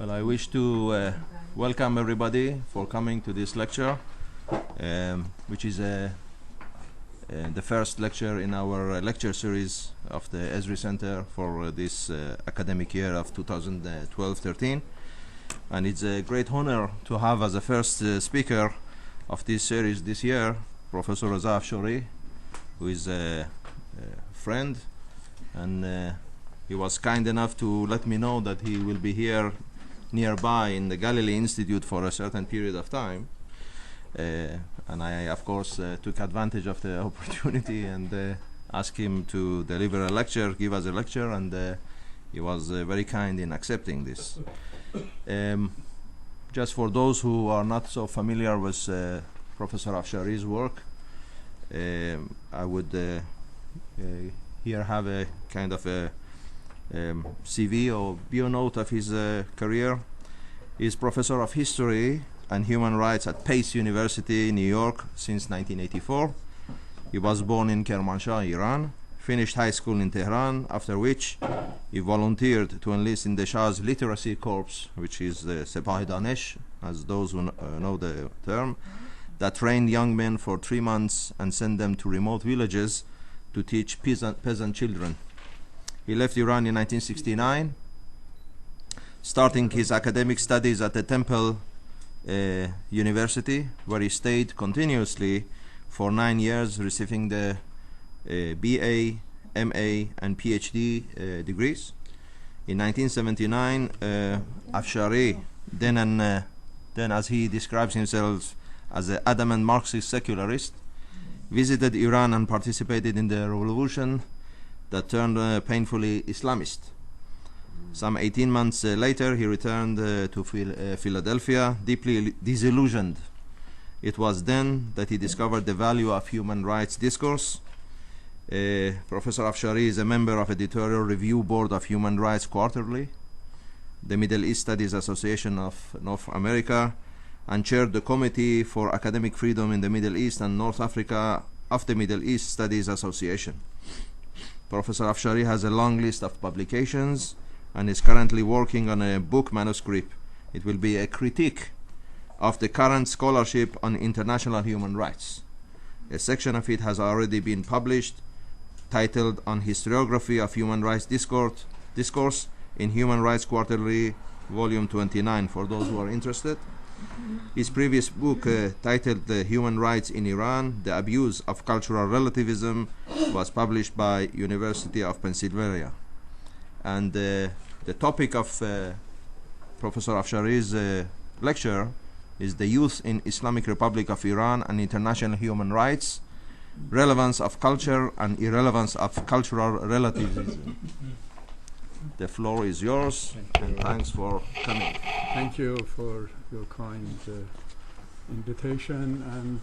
Well, I wish to welcome everybody for coming to this lecture, which is the first lecture in our lecture series of the Ezri Center for this academic year of 2012-13. And it's a great honor to have as the first speaker of this series this year, Professor Reza Afshari, who is a friend, and he was kind enough to let me know that he will be here nearby in the Galilee Institute for a certain period of time. And I, of course, took advantage of the opportunity and asked him to deliver a lecture, give us a lecture, and he was very kind in accepting this. Just for those who are not so familiar with Professor Afshari's work, I would here have a kind of a CV or bio note of his career. He is Professor of History and Human Rights at Pace University, New York, since 1984. He was born in Kermanshah, Iran, finished high school in Tehran, after which he volunteered to enlist in the Shah's Literacy Corps, which is the Sepah Danesh, as those who know the term, that trained young men for 3 months and sent them to remote villages to teach peasant children. He left Iran in 1969, starting his academic studies at the Temple University, where he stayed continuously for 9 years, receiving the BA, MA, and PhD degrees. In 1979, Afshari, then as he describes himself as an adamant Marxist secularist, visited Iran and participated in the revolution that turned painfully Islamist. Some 18 months later, he returned to Philadelphia, deeply disillusioned. It was then that he discovered the value of human rights discourse. Professor Afshari is a member of Editorial Review Board of Human Rights Quarterly, the Middle East Studies Association of North America, and chaired the Committee for Academic Freedom in the Middle East and North Africa of the Middle East Studies Association. Professor Afshari has a long list of publications and is currently working on a book manuscript. It will be a critique of the current scholarship on international human rights. A section of it has already been published, titled On Historiography of Human Rights Discourse in Human Rights Quarterly, Volume 29, for those who are interested. His previous book, titled Human Rights in Iran, The Abuse of Cultural Relativism, was published by University of Pennsylvania. And the topic of Professor Afshari's lecture is the youth in Islamic Republic of Iran and international human rights, relevance of culture and irrelevance of cultural relativism. The floor is yours, and thanks for coming. Thank you for your kind invitation, and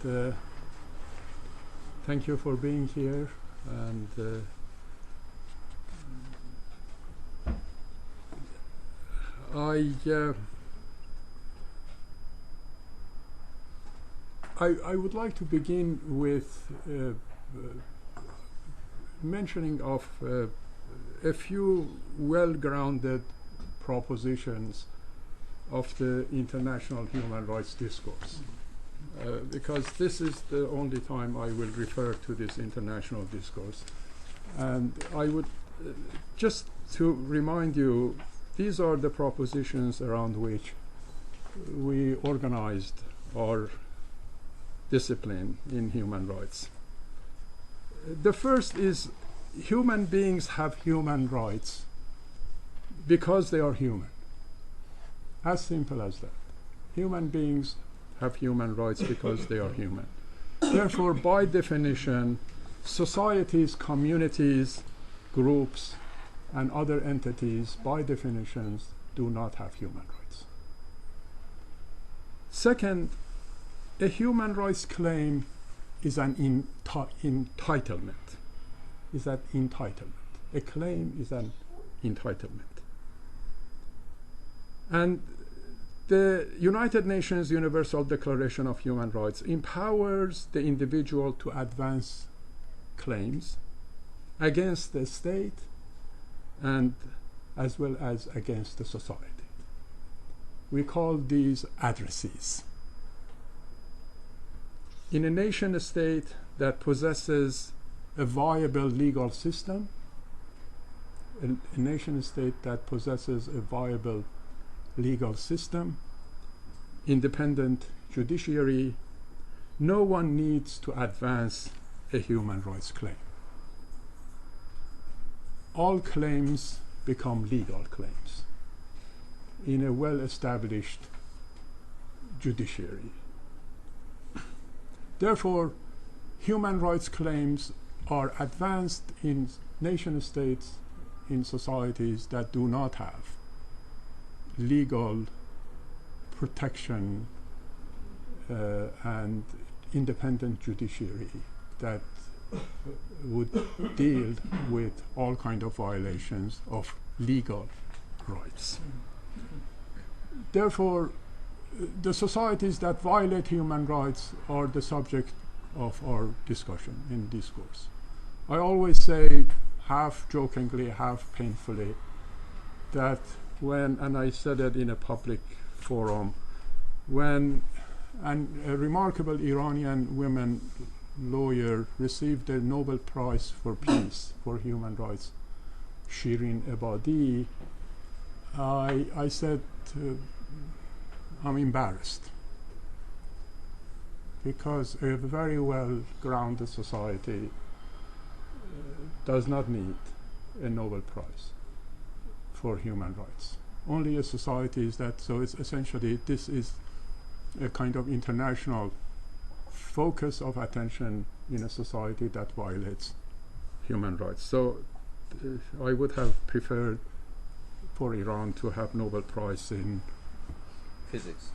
thank you for being here. And I would like to begin with mentioning of a few well-grounded propositions of the international human rights discourse, because this is the only time I will refer to this international discourse. And I would just to remind you, these are the propositions around which we organized our discipline in human rights. The first is human beings have human rights because they are human. As simple as that. Human beings have human rights because they are human. Therefore, by definition, societies, communities, groups, and other entities, by definitions, do not have human rights. Second, a human rights claim is an entitlement. Is that entitlement? A claim is an entitlement. And the United Nations Universal Declaration of Human Rights empowers the individual to advance claims against the state and as well as against the society. we call these addressees. In a nation state that possesses a viable legal system, a nation state that possesses a viable legal system, independent judiciary, no one needs to advance a human rights claim. All claims become legal claims in a well-established judiciary. Therefore, human rights claims are advanced in nation states, in societies that do not have legal protection and independent judiciary that would deal with all kinds of violations of legal rights. Therefore, the societies that violate human rights are the subject of our discussion in discourse. I always say, half jokingly, half painfully, that when, and I said it in a public forum, when a remarkable Iranian woman lawyer received the Nobel Prize for Peace for Human Rights, Shirin Ebadi, I said, I'm embarrassed, because a very well-grounded society does not need a Nobel Prize for human rights. Only a society is that, so it's essentially, this is a kind of international focus of attention in a society that violates human rights. So I would have preferred for Iran to have Nobel Prize in physics,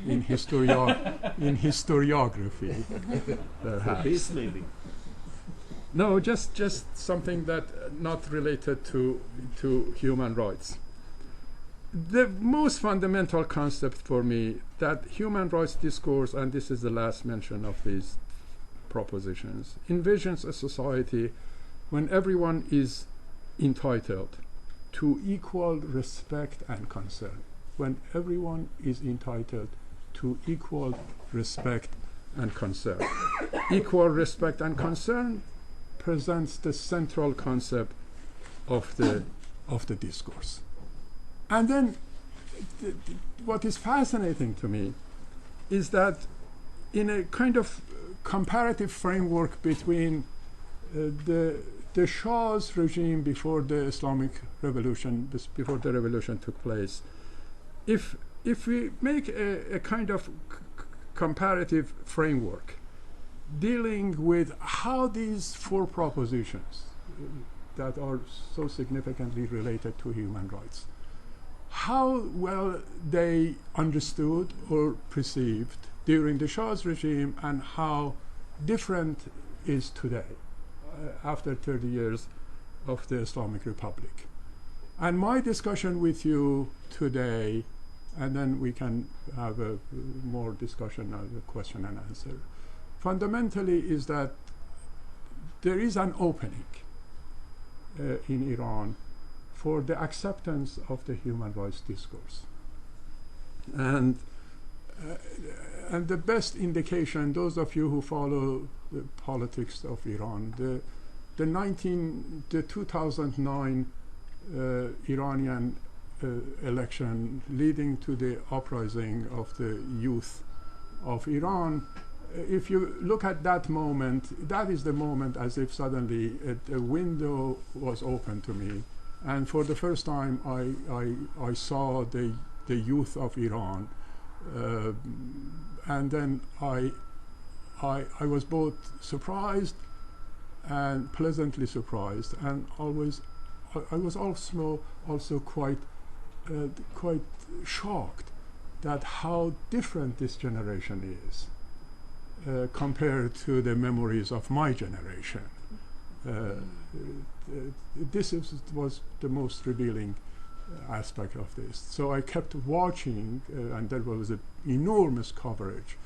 in historiography, perhaps. Peace, maybe. No, just something that not related to human rights. The most fundamental concept for me that human rights discourse, and this is the last mention of these propositions, envisions a society when everyone is entitled to equal respect and concern. When everyone is entitled to equal respect and concern. Equal respect and concern presents the central concept of the discourse. And then what is fascinating to me is that in a kind of comparative framework between the Shah's regime before the Islamic revolution, before the revolution took place, if we make a kind of comparative framework dealing with how these four propositions that are so significantly related to human rights, how well they understood or perceived during the Shah's regime and how different is today after 30 years of the Islamic Republic. And my discussion with you today, and then we can have a more discussion, a question and answer, fundamentally is that there is an opening in Iran for the acceptance of the human rights discourse. And the best indication, those of you who follow the politics of Iran, the 2009 Iranian election leading to the uprising of the youth of Iran, if you look at that moment, that is the moment as if suddenly a window was open to me. And for the first time, I saw the youth of Iran. And then I was both surprised and pleasantly surprised, and I was also quite shocked that how different this generation is compared to the memories of my generation. This was the most revealing aspect of this. So I kept watching, and there was an enormous coverage.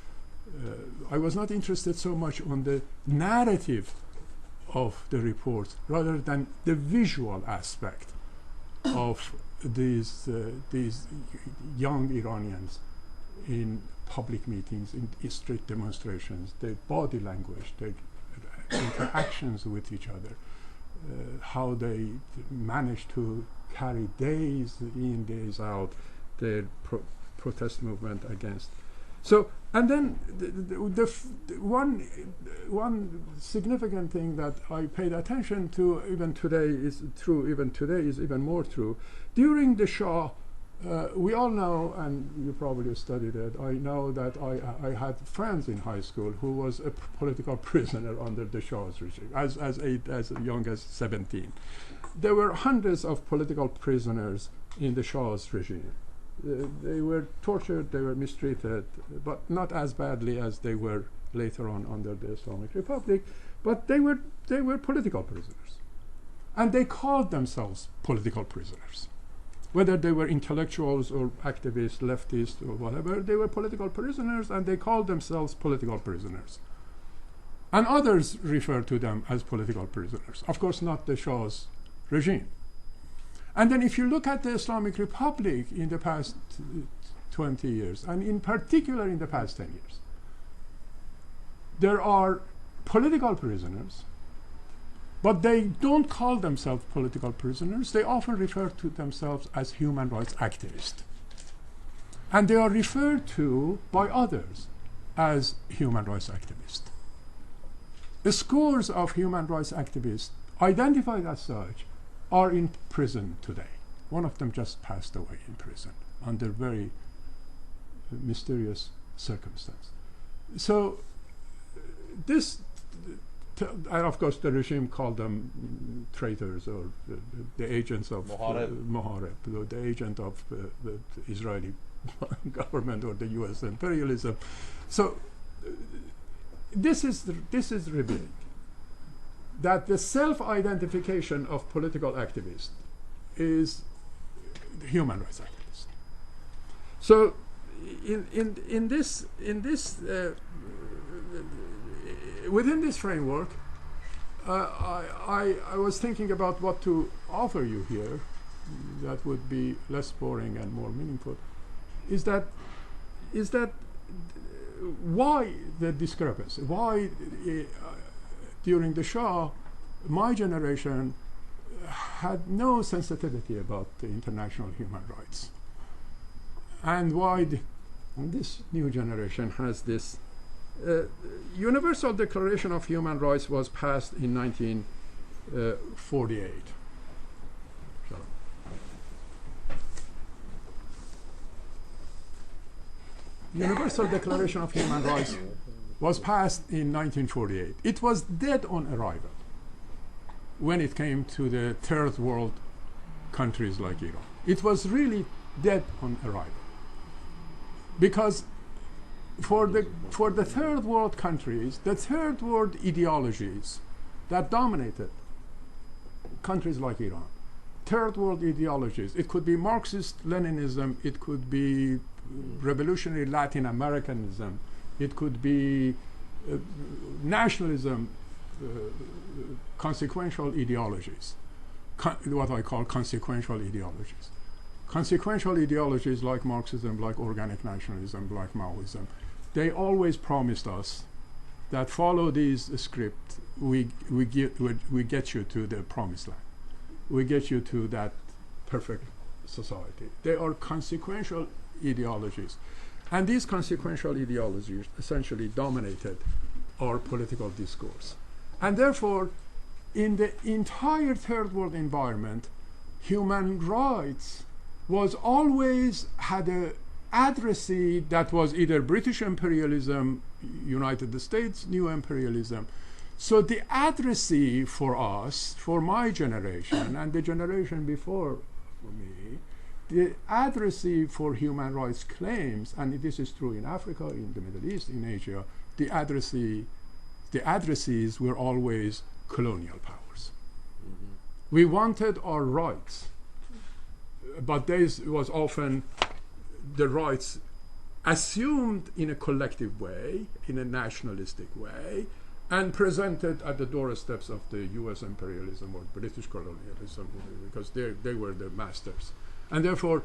I was not interested so much on the narrative of the reports rather than the visual aspect of these young Iranians in public meetings, in street demonstrations, their body language, their interactions with each other, how they managed to carry days in, days out, their protest movement against. So, and then one significant thing that I paid attention to even today is even more true. During the Shah, we all know, and you probably studied it, I know that I had friends in high school who was a political prisoner under the Shah's regime, as young as 17. There were hundreds of political prisoners in the Shah's regime. They were tortured, they were mistreated, but not as badly as they were later on under the Islamic Republic, but they were political prisoners. And they called themselves political prisoners. Whether they were intellectuals or activists, leftists or whatever, they were political prisoners and they called themselves political prisoners. And others refer to them as political prisoners. Of course, not the Shah's regime. And then if you look at the Islamic Republic in the past 20 years, and in particular in the past 10 years, there are political prisoners, but they don't call themselves political prisoners. They often refer to themselves as human rights activists. And they are referred to by others as human rights activists. The scores of human rights activists identified as such are in prison today. One of them just passed away in prison under very mysterious circumstance. So this, and of course the regime called them traitors or the agents of Mohareb, the agent of the Israeli government or the US imperialism. So this is revealing that the self-identification of political activists is human rights activists. So, in this within this framework, I was thinking about what to offer you here that would be less boring and more meaningful. Is that why the discrepancy? Why? During the Shah, my generation had no sensitivity about the international human rights. And why this new generation has this. Universal Declaration of Human Rights was passed in 1948. Universal Declaration of Human Rights was passed in 1948. It was dead on arrival when it came to the third world countries like Iran. It was really dead on arrival. Because for the third world countries, the third world ideologies that dominated countries like Iran, third world ideologies, it could be Marxist Leninism, it could be revolutionary Latin Americanism, it could be nationalism, consequential ideologies, what I call consequential ideologies. Consequential ideologies like Marxism, like organic nationalism, like Maoism, they always promised us that follow these script, we get you to the promised land. We get you to that perfect society. They are consequential ideologies. And these consequential ideologies essentially dominated our political discourse. And therefore, in the entire third world environment, human rights was always had a addressee that was either British imperialism, United States new imperialism. So the addressee for us, for my generation and the generation before me, the addressee for human rights claims, and this is true in Africa, in the Middle East, in Asia, the addressees were always colonial powers. Mm-hmm. We wanted our rights, but this was often the rights assumed in a collective way, in a nationalistic way, and presented at the doorsteps of the US imperialism or British colonialism, because they were the masters. And therefore,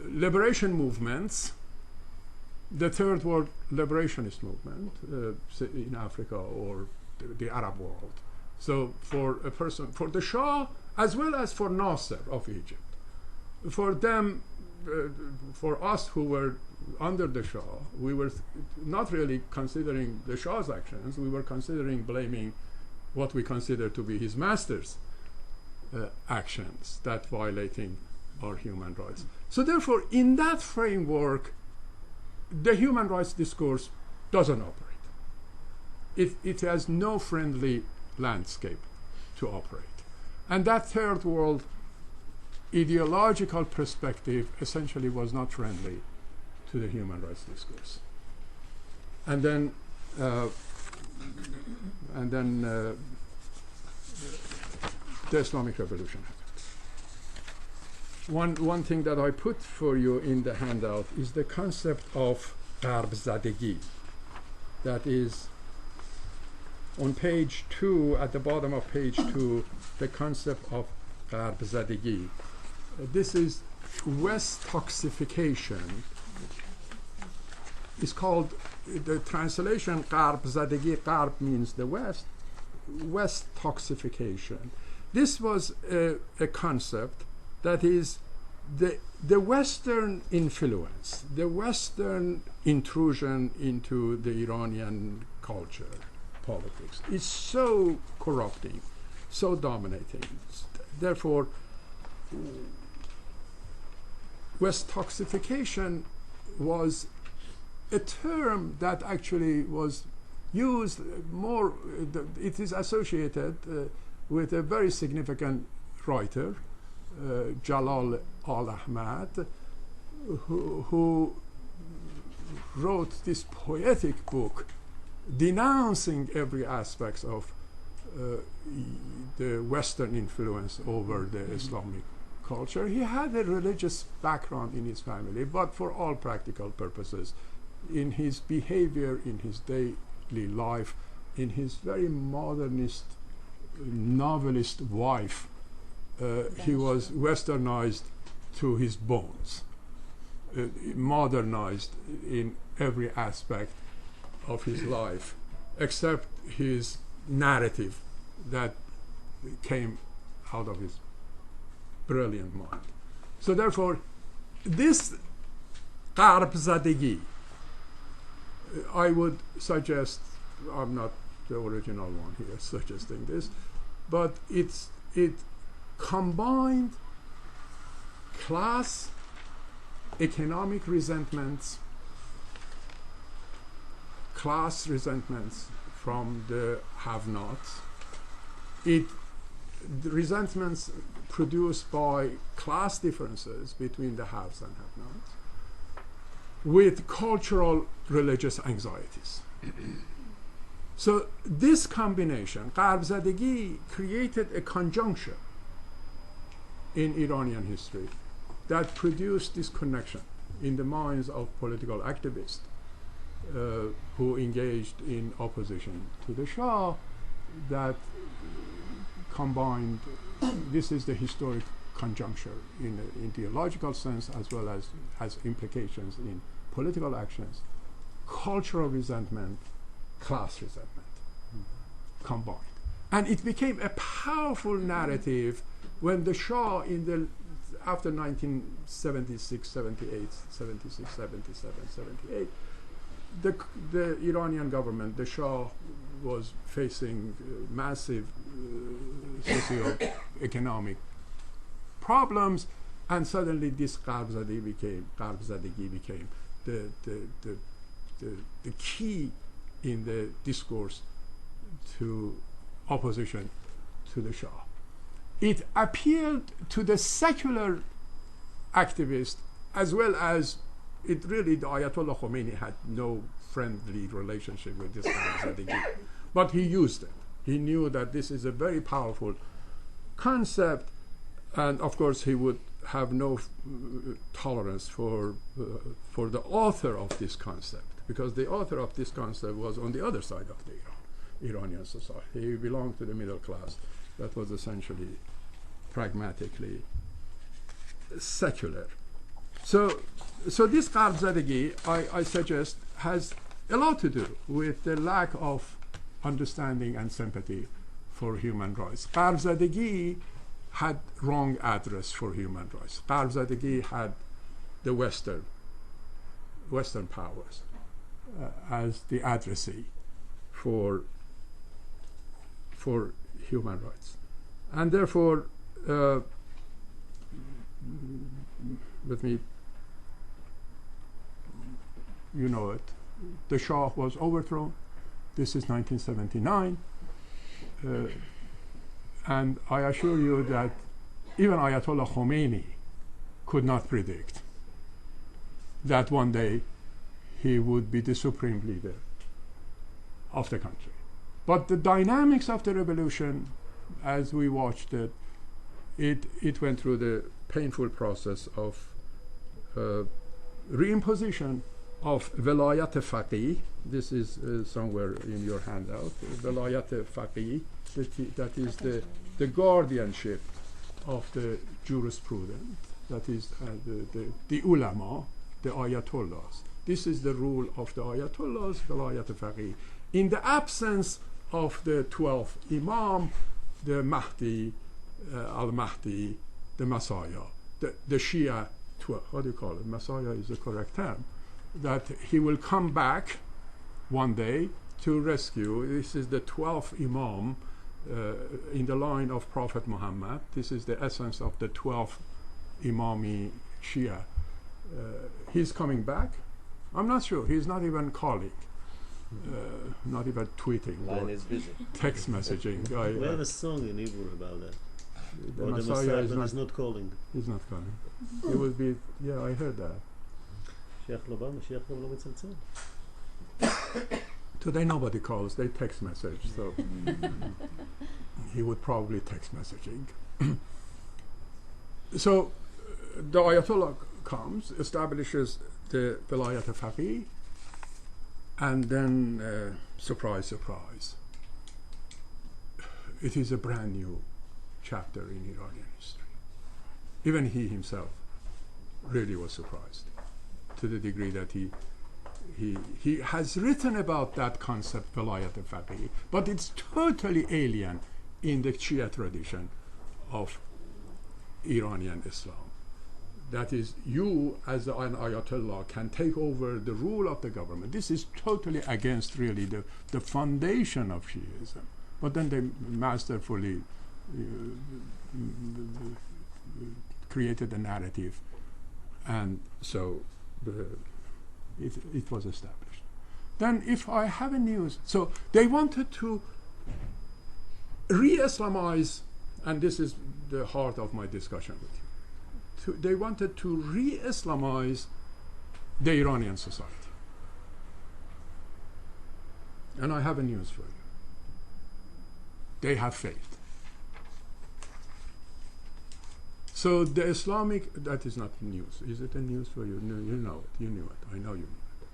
liberation movements, the Third World Liberationist movement in Africa or the Arab world. So for a person, for the Shah, as well as for Nasser of Egypt, for them, for us who were under the Shah, we were not really considering the Shah's actions, we were considering blaming what we consider to be his master's actions that violating our human rights. So therefore, in that framework, the human rights discourse doesn't operate. It has no friendly landscape to operate. And that third world ideological perspective essentially was not friendly to the human rights discourse. And then the Islamic Revolution happened. One thing that I put for you in the handout is the concept of Gharb Zadegi. That is on page 2, at the bottom of page 2, the concept of Gharb Zadegi. This is West toxification. It's called, the translation Gharb Zadegi, Gharb means the West, West toxification. This was a concept that is the Western influence, the Western intrusion into the Iranian culture, politics, is so corrupting, so dominating. Therefore, West toxification was a term that actually was used more, it is associated with a very significant writer, Jalal al-Ahmad, who wrote this poetic book denouncing every aspect of the Western influence over the Islamic culture. He had a religious background in his family, but for all practical purposes, in his behavior, in his daily life, in his very modernist, novelist wife, he was westernized to his bones, modernized in every aspect of his life, except his narrative that came out of his brilliant mind. So therefore, this Gharb Zadegi, I would suggest, I'm not the original one here suggesting this, but it combined class, economic resentments, class resentments from the have-nots, the resentments produced by class differences between the haves and have-nots, with cultural religious anxieties. So this combination, Gharb Zadegi, created a conjunction in Iranian history that produced this connection in the minds of political activists who engaged in opposition to the Shah, that combined, this is the historic conjuncture in an ideological sense, as well as has implications in political actions, cultural resentment, class resentment combined. And it became a powerful narrative when the Shah after 1976, 78, 76, 77, 78, the Iranian government, the Shah, was facing massive socio-economic problems, and suddenly this Gharb Zadegi became the key in the discourse to opposition to the Shah. It appealed to the secular activist, as well as it really, the Ayatollah Khomeini had no friendly relationship with this Gharb Zadegi, but he used it. He knew that this is a very powerful concept, and of course he would have no tolerance for the author of this concept, because the author of this concept was on the other side of the Iranian society. He belonged to the middle class that was essentially pragmatically secular. So this Garbzadegi, I suggest, has a lot to do with the lack of understanding and sympathy for human rights. Garbzadegi had wrong address for human rights. Garbzadegi had the Western powers as the addressee for human rights. And therefore, let me, you know it, the Shah was overthrown. This is 1979. And I assure you that even Ayatollah Khomeini could not predict that one day he would be the supreme leader of the country. But the dynamics of the revolution, as we watched it, it went through the painful process of reimposition of Velayat Faqih. This is somewhere in your handout. Velayat Faqih, that is the guardianship of the jurisprudence, that is the ulama, the ayatollahs. This is the rule of the ayatollahs, Velayat Faqih. In the absence of the 12th Imam, the Mahdi, Al-Mahdi, the Messiah, the Shia, what do you call it? Messiah is the correct term. That he will come back one day to rescue. This is the 12th Imam in the line of Prophet Muhammad. This is the essence of the 12th Imami Shia. He's coming back. I'm not sure. He's not even calling. Not even tweeting Line or is busy. text messaging. We have a song in Hebrew about that. The Or the Messiah is not calling. He's not calling. It would be, yeah, I heard that. Mashiach לא בא, Mashiach לא מצלצל. Today nobody calls, they text message, so he would probably text messaging. So the Ayatollah comes, establishes the Velayat Faqih, and then, surprise, surprise, it is a brand new chapter in Iranian history. Even he himself really was surprised, to the degree that he has written about that concept, Velayat Faqih, but it's totally alien in the Shia tradition of Iranian Islam. That is, you as an Ayatollah can take over the rule of the government. This is totally against really the foundation of Shiism. But then they masterfully created a narrative, and so it was established. Then if I have a news, so they wanted to re-Islamize, and this is the heart of my discussion with you. They wanted to re-Islamize the Iranian society. And I have a news for you. They have failed. So the Islamic, that is not news. Is it a news for you? No, you know it. You knew it. I know you knew it.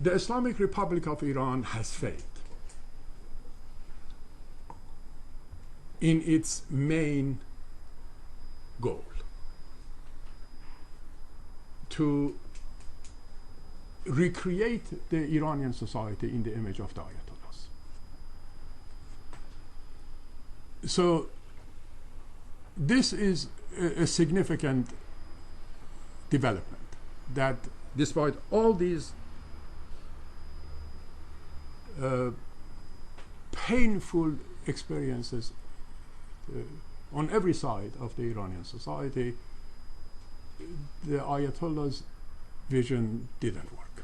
The Islamic Republic of Iran has failed in its main goal, to recreate the Iranian society in the image of the Ayatollahs. So this is a significant development, that despite all these painful experiences on every side of the Iranian society, the Ayatollah's vision didn't work.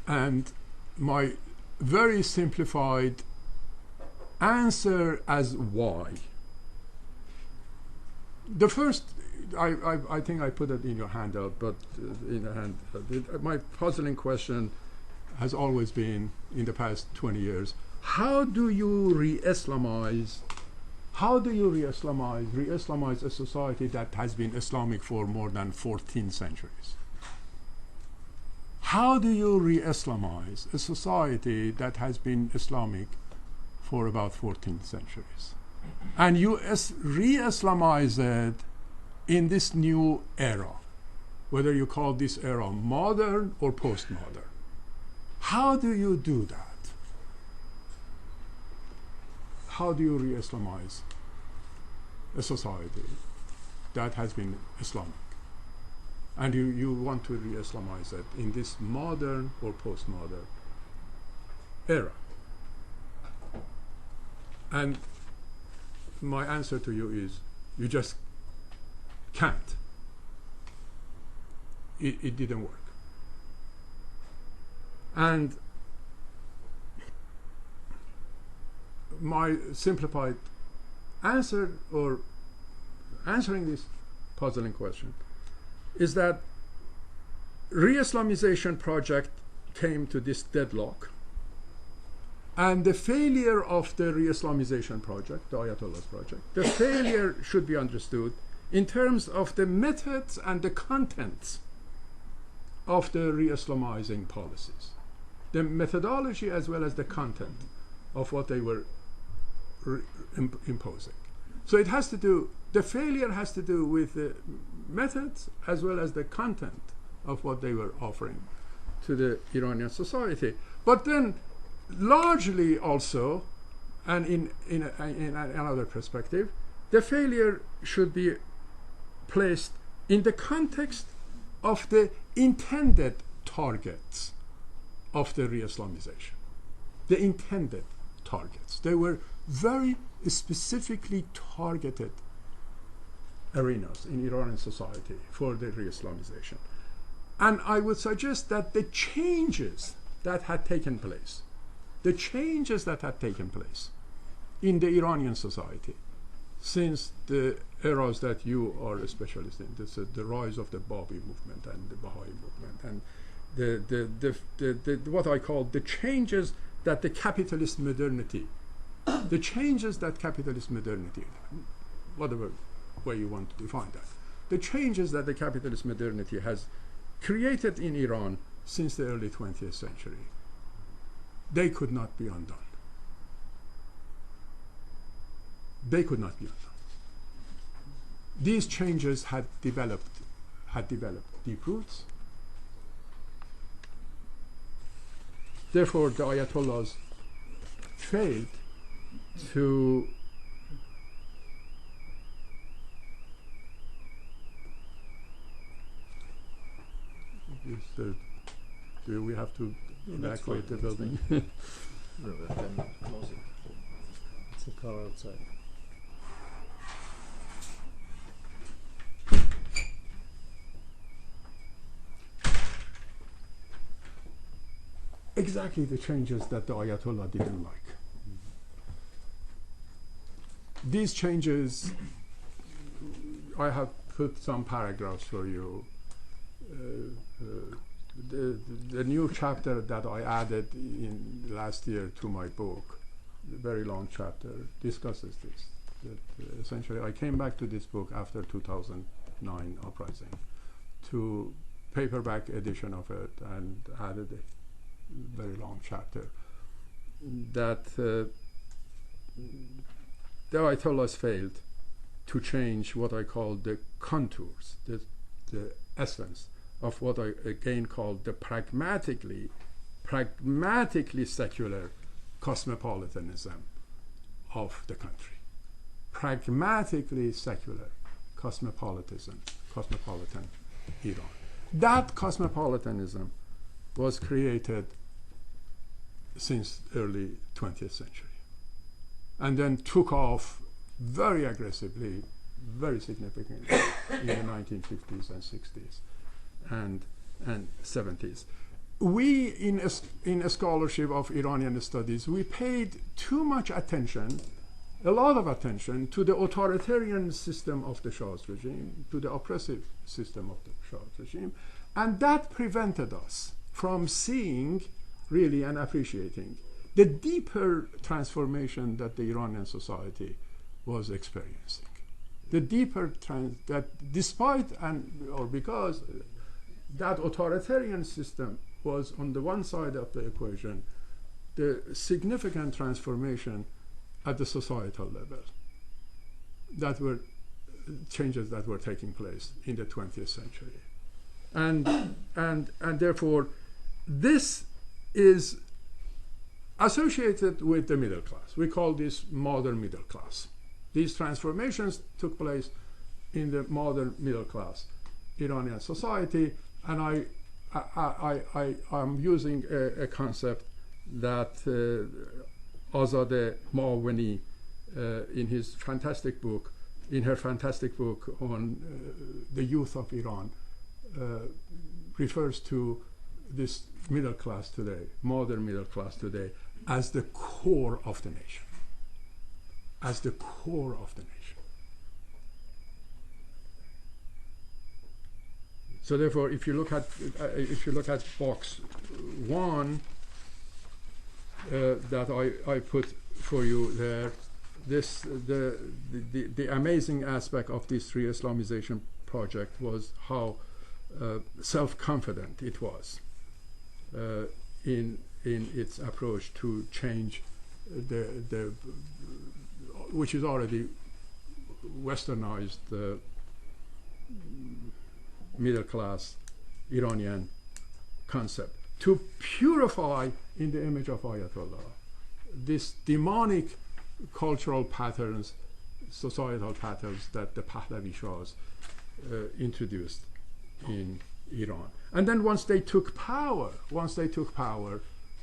And my very simplified answer as why. The first, I think I put it in your handout, but my puzzling question has always been, in the past 20 years, how do you re-Islamize a society that has been Islamic for more than 14 centuries? How do you re-Islamize a society that has been Islamic for about 14 centuries? and you re-Islamize it in this new era, whether you call this era modern or postmodern. How do you do that? How do you re-Islamize a society that has been Islamic? And you want to re-Islamize it in this modern or postmodern era. And my answer to you is, you just can't. It didn't work. And my simplified answer, or answering this puzzling question, is that re-Islamization project came to this deadlock, and the failure of the re-Islamization project, the Ayatollah's project, the failure should be understood in terms of the methods and the contents of the re-Islamizing policies, the methodology as well as the content of what they were imposing. So it has to do, the failure has to do with the methods as well as the content of what they were offering to the Iranian society. But then largely also, and in another perspective, the failure should be placed in the context of the intended targets of the re-Islamization. The intended targets. They were very specifically targeted arenas in Iranian society for the re-Islamization. And I would suggest that the changes that had taken place, in the Iranian society since the eras that you are a specialist in, this is the rise of the Babi movement and the Baha'i movement, and the what I call the changes that the capitalist modernity, whatever way you want to define that, the changes that the capitalist modernity has created in Iran since the early 20th century, they could not be undone. They could not be undone. These changes had developed deep roots. Therefore, the Ayatollahs failed to do we have to evacuate the building? No, we can close it. It's a car outside. Exactly the changes that the Ayatollah didn't like. These changes, I have put some paragraphs for you. The new chapter that I added in last year to my book, the very long chapter, discusses this. That essentially I came back to this book after 2009 uprising, to paperback edition of it, and added a very long chapter that the Ayatollahs failed to change what I call the contours, the essence of what I again call the pragmatically secular cosmopolitanism of the country. Pragmatically secular cosmopolitan Iran. That cosmopolitanism was created since early 20th century, and then took off very aggressively, very significantly in the 1950s and 60s and 70s. We, in a scholarship of Iranian studies, we paid too much attention, a lot of attention, to the authoritarian system of the Shah's regime, to the oppressive system of the Shah's regime, and that prevented us from seeing really and appreciating the deeper transformation that the Iranian society was experiencing. The deeper that despite or because that authoritarian system was on the one side of the equation, the significant transformation at the societal level that were changes that were taking place in the 20th century. And therefore, this is associated with the middle class. We call this modern middle class. These transformations took place in the modern middle class Iranian society, and I'm using a concept that Azadeh Ma'awani in her fantastic book on the youth of Iran refers to this middle class today, modern middle class today, as the core of the nation. As the core of the nation. So therefore, if you look at box 1 that I put for you there, the amazing aspect of this re-Islamization project was how self-confident it was in its approach to change the which is already westernized middle class Iranian concept, to purify in the image of Ayatollah this demonic cultural patterns, societal patterns that the Pahlavi Shahs introduced in Iran. And then once they took power,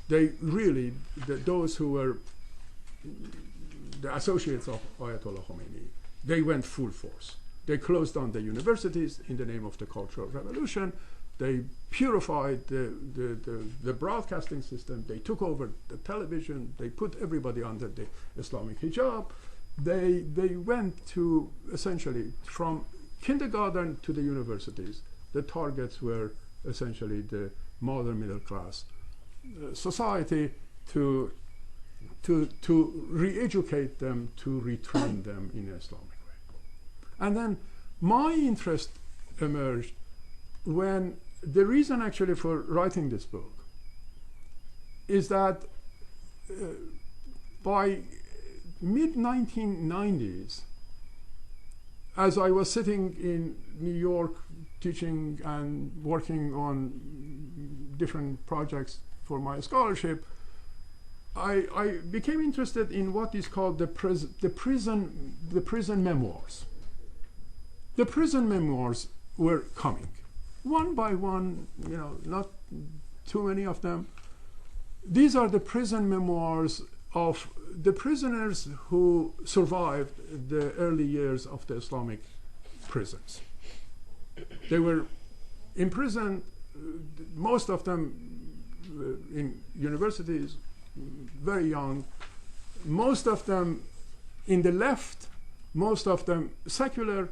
they really, those who were the associates of Ayatollah Khomeini, they went full force. They closed down the universities in the name of the Cultural Revolution. They purified the broadcasting system. They took over the television. They put everybody under the Islamic hijab. They went to essentially from kindergarten to the universities. The targets were essentially the modern middle class society to re-educate them, to retrain them in an Islamic way. And then my interest emerged when the reason actually for writing this book is that by mid-1990s, as I was sitting in New York teaching and working on different projects for my scholarship, I became interested in what is called the prison memoirs. The prison memoirs were coming, one by one, not too many of them. These are the prison memoirs of the prisoners who survived the early years of the Islamic prisons. They were in prison, most of them in universities, very young, most of them in the left, most of them secular.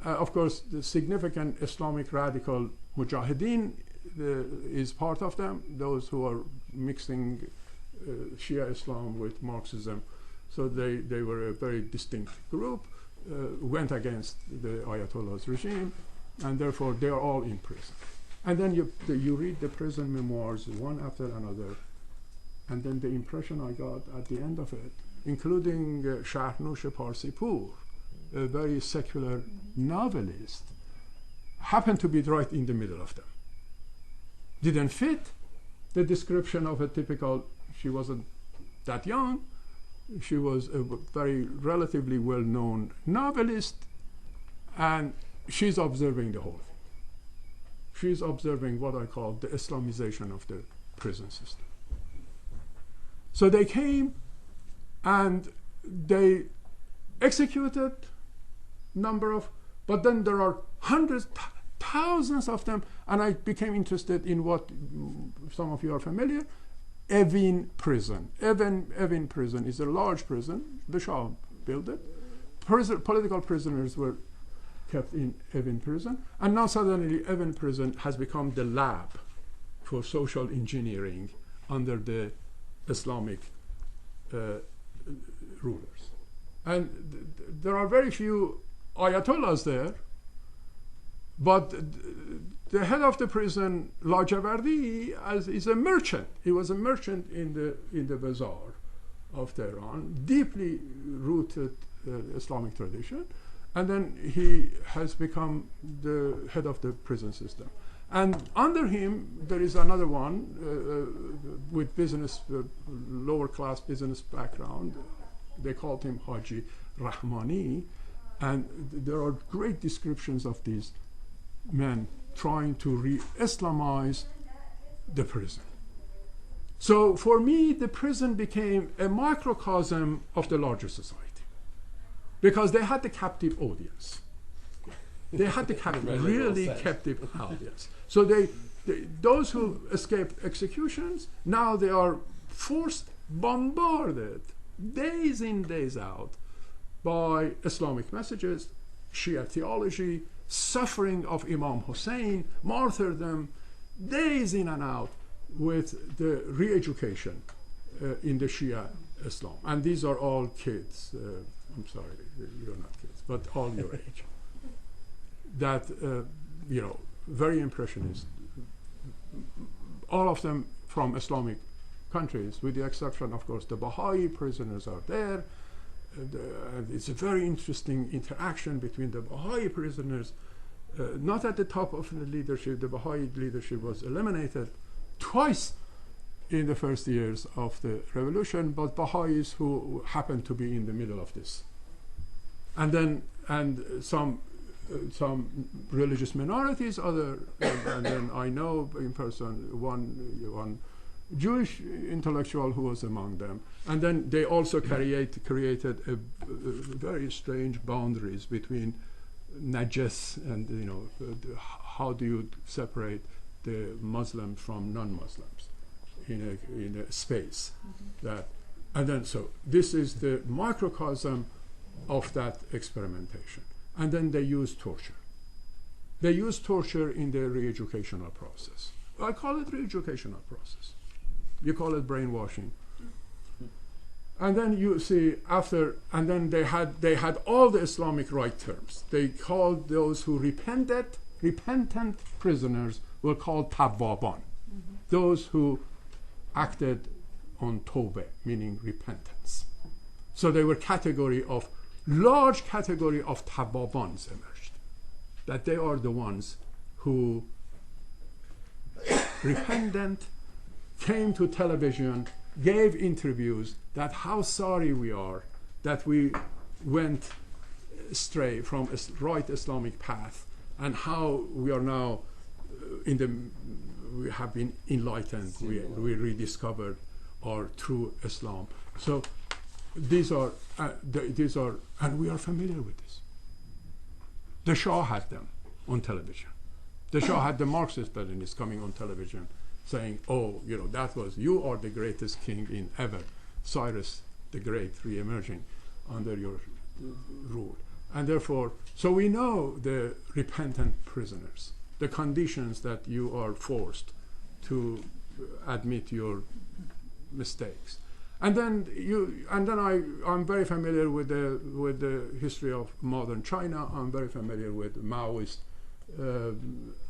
Of course, the significant Islamic radical mujahideen is part of them, those who are mixing Shia Islam with Marxism. So they were a very distinct group, went against the Ayatollah's regime, and therefore they are all in prison. And then you read the prison memoirs one after another, and then the impression I got at the end of it, including Shahrnush Parsipour, a very secular novelist, happened to be right in the middle of them. Didn't fit the description of a typical, she wasn't that young, she was a very relatively well-known novelist, and she's observing the whole thing. She's observing what I call the Islamization of the prison system. So they came and they executed but then there are hundreds, thousands of them, and I became interested in what some of you are familiar, Evin prison. Evin prison is a large prison. The Shah built it. Political prisoners were kept in Evin prison, and now suddenly Evin prison has become the lab for social engineering under the Islamic rulers. And there are very few Ayatollahs there, but the head of the prison, Lajavardi, is a merchant. He was a merchant in the bazaar of Tehran, deeply rooted Islamic tradition, and then he has become the head of the prison system. And under him, there is another one with business, lower class business background. They called him Haji Rahmani, and there are great descriptions of these men trying to re-Islamize the prison. So for me, the prison became a microcosm of the larger society, because they had the captive audience. They had the really captive audience. So those who escaped executions, now they are forced, bombarded, days in, days out, by Islamic messages, Shia theology, suffering of Imam Hussein, martyrdom, days in and out with the re-education in the Shia Islam. And these are all kids. I'm sorry, you're not kids, but all your age. That, very impressionist. All of them from Islamic countries, with the exception, of course, the Baha'i prisoners are there. It's a very interesting interaction between the Baha'i prisoners. Not at the top of the leadership. The Baha'i leadership was eliminated twice in the first years of the revolution, but Baha'is who happened to be in the middle of this. And some religious minorities, and then I know in person one Jewish intellectual who was among them. And then they also created a very strange boundaries between Najas and, how do you separate the Muslim from non-Muslims in a space that, and then so this is the microcosm of that experimentation. And then they use torture. They use torture in their re-educational process. I call it re-educational process. You call it brainwashing. And then you see and then they had all the Islamic right terms. They called those who repentant prisoners were called Tawwaban. Those who acted on Tawbah, meaning repentance. So they were large category of Tawwabans emerged. That they are the ones who repentant, came to television, gave interviews that how sorry we are that we went astray from a right Islamic path, and how we are now we have been enlightened, we rediscovered our true Islam. So these are, and we are familiar with this. The Shah had them on television. The Shah had the Marxist-Leninists coming on television saying, you are the greatest king in ever, Cyrus the Great re-emerging under your rule. And therefore, so we know the repentant prisoners, the conditions that you are forced to admit your mistakes. And then I'm very familiar with the history of modern China. I'm very familiar with Maoist,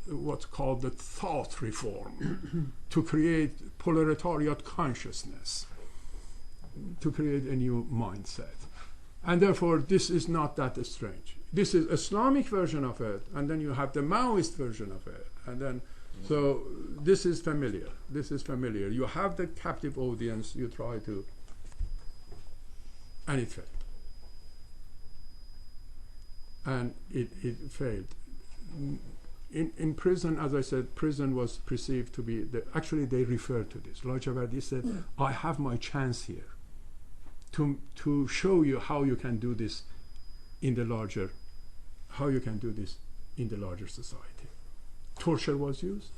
what's called the thought reform, to create proletariat consciousness, to create a new mindset. And therefore, this is not that strange. This is Islamic version of it, and then you have the Maoist version of it, and then so this is familiar. This is familiar. You have the captive audience. You try to, and it failed. And it failed. In prison, as I said, prison was perceived to be actually they referred to this. Lajavardi said, "I have my chance here to show you how you can do this in the larger, society." Torture was used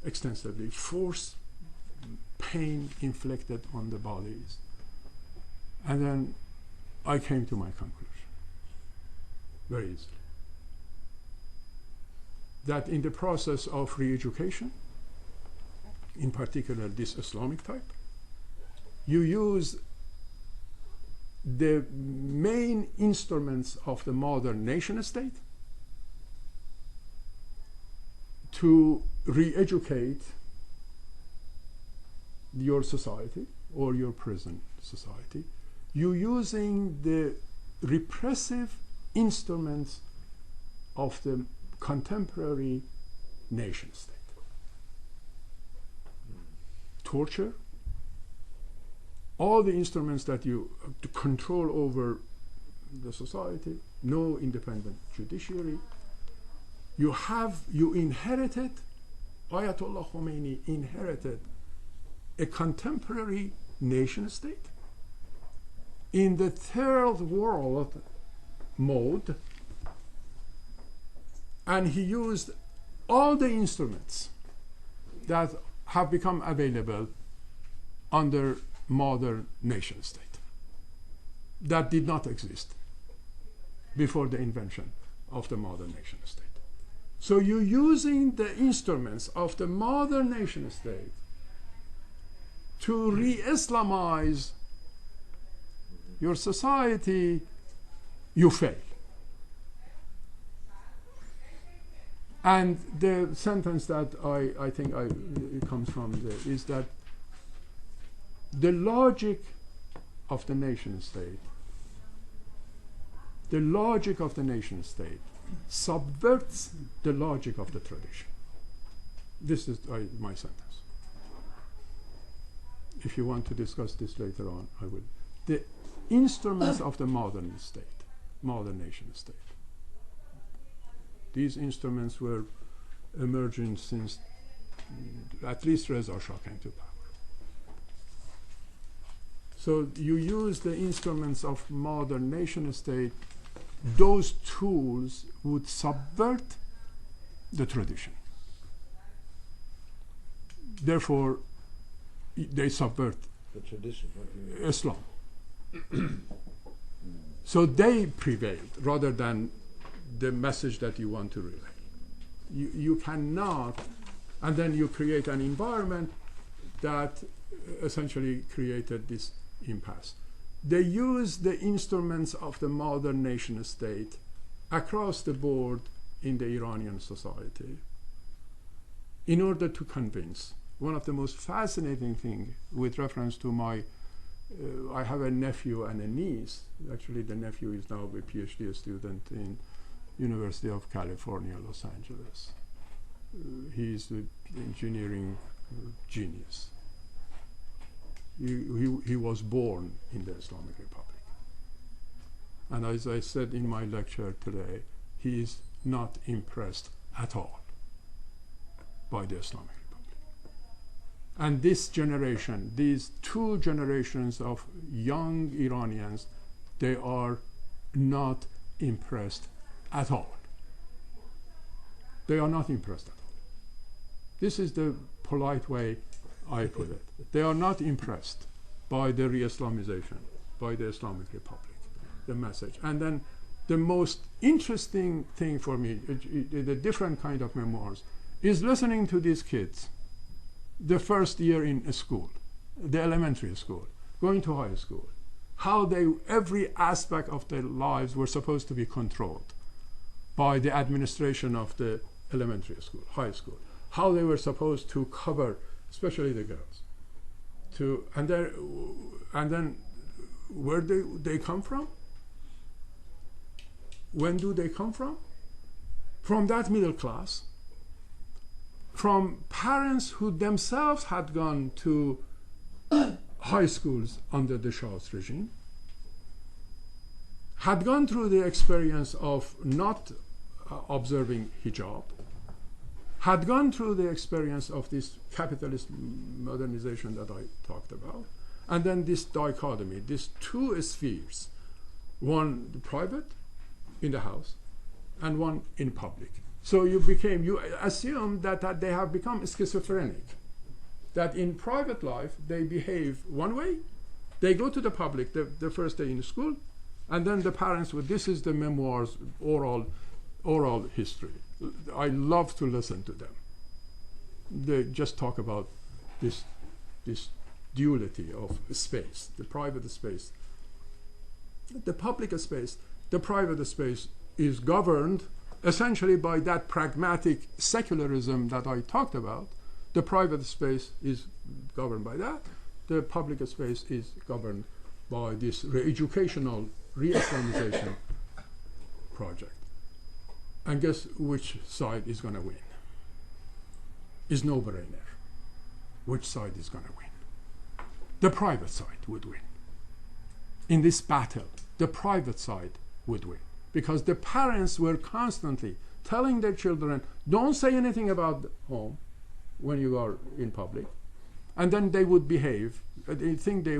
extensively, force, pain inflicted on the bodies. And then I came to my conclusion very easily. That in the process of re-education, in particular this Islamic type, you use the main instruments of the modern nation state to re-educate your society or your prison society you're using the repressive instruments of the contemporary nation state. Torture, all the instruments that you to control over the society, no independent judiciary. You inherited, Ayatollah Khomeini inherited a contemporary nation state in the third world mode, and he used all the instruments that have become available under modern nation state that did not exist before the invention of the modern nation state. So you're using the instruments of the modern nation state to re-Islamize your society, you fail. And the sentence that I think it comes from there is that the logic of the nation state, subverts the logic of the tradition. This is my sentence. If you want to discuss this later on, I will. The instruments of the modern state, modern nation state. These instruments were emerging since at least Reza Shah came to power. So you use the instruments of modern nation state, those tools would subvert the tradition. Therefore, they subvert the tradition, Islam. So they prevailed rather than the message that you want to relay. You cannot, and then you create an environment that essentially created this impasse. They use the instruments of the modern nation state across the board in the Iranian society in order to convince. One of the most fascinating things with reference to my I have a nephew and a niece. Actually, the nephew is now a PhD student in University of California, Los Angeles. He's an engineering genius. He was born in the Islamic Republic. And as I said in my lecture today, he is not impressed at all by the Islamic Republic. And this generation, these two generations of young Iranians, they are not impressed at all. They are not impressed at all. This is the polite way I put it. They are not impressed by the re-Islamization, by the Islamic Republic, the message. And then the most interesting thing for me, the different kind of memoirs, is listening to these kids, the first year in a school, the elementary school, going to high school, how every aspect of their lives were supposed to be controlled by the administration of the elementary school, high school, how they were supposed to cover, especially the girls, and then where they come from? When do they come from? From that middle class, from parents who themselves had gone to high schools under the Shah's regime, had gone through the experience of not observing hijab, had gone through the experience of this capitalist modernization that I talked about, and then this dichotomy, these two spheres, one private in the house and one in public. So you assume that they have become schizophrenic, that in private life they behave one way, they go to the public the first day in school, and then the parents this is the memoirs, oral history. I love to listen to them. They just talk about this duality of space, the private space, the public space. The private space is governed essentially by that pragmatic secularism that I talked about. The private space is governed by that. The public space is governed by this educational re-Islamization project. And guess which side is going to win? Is no-brainer. Which side is going to win? The private side would win. In this battle, the private side would win. Because the parents were constantly telling their children, don't say anything about home when you are in public. And then they would behave. They think they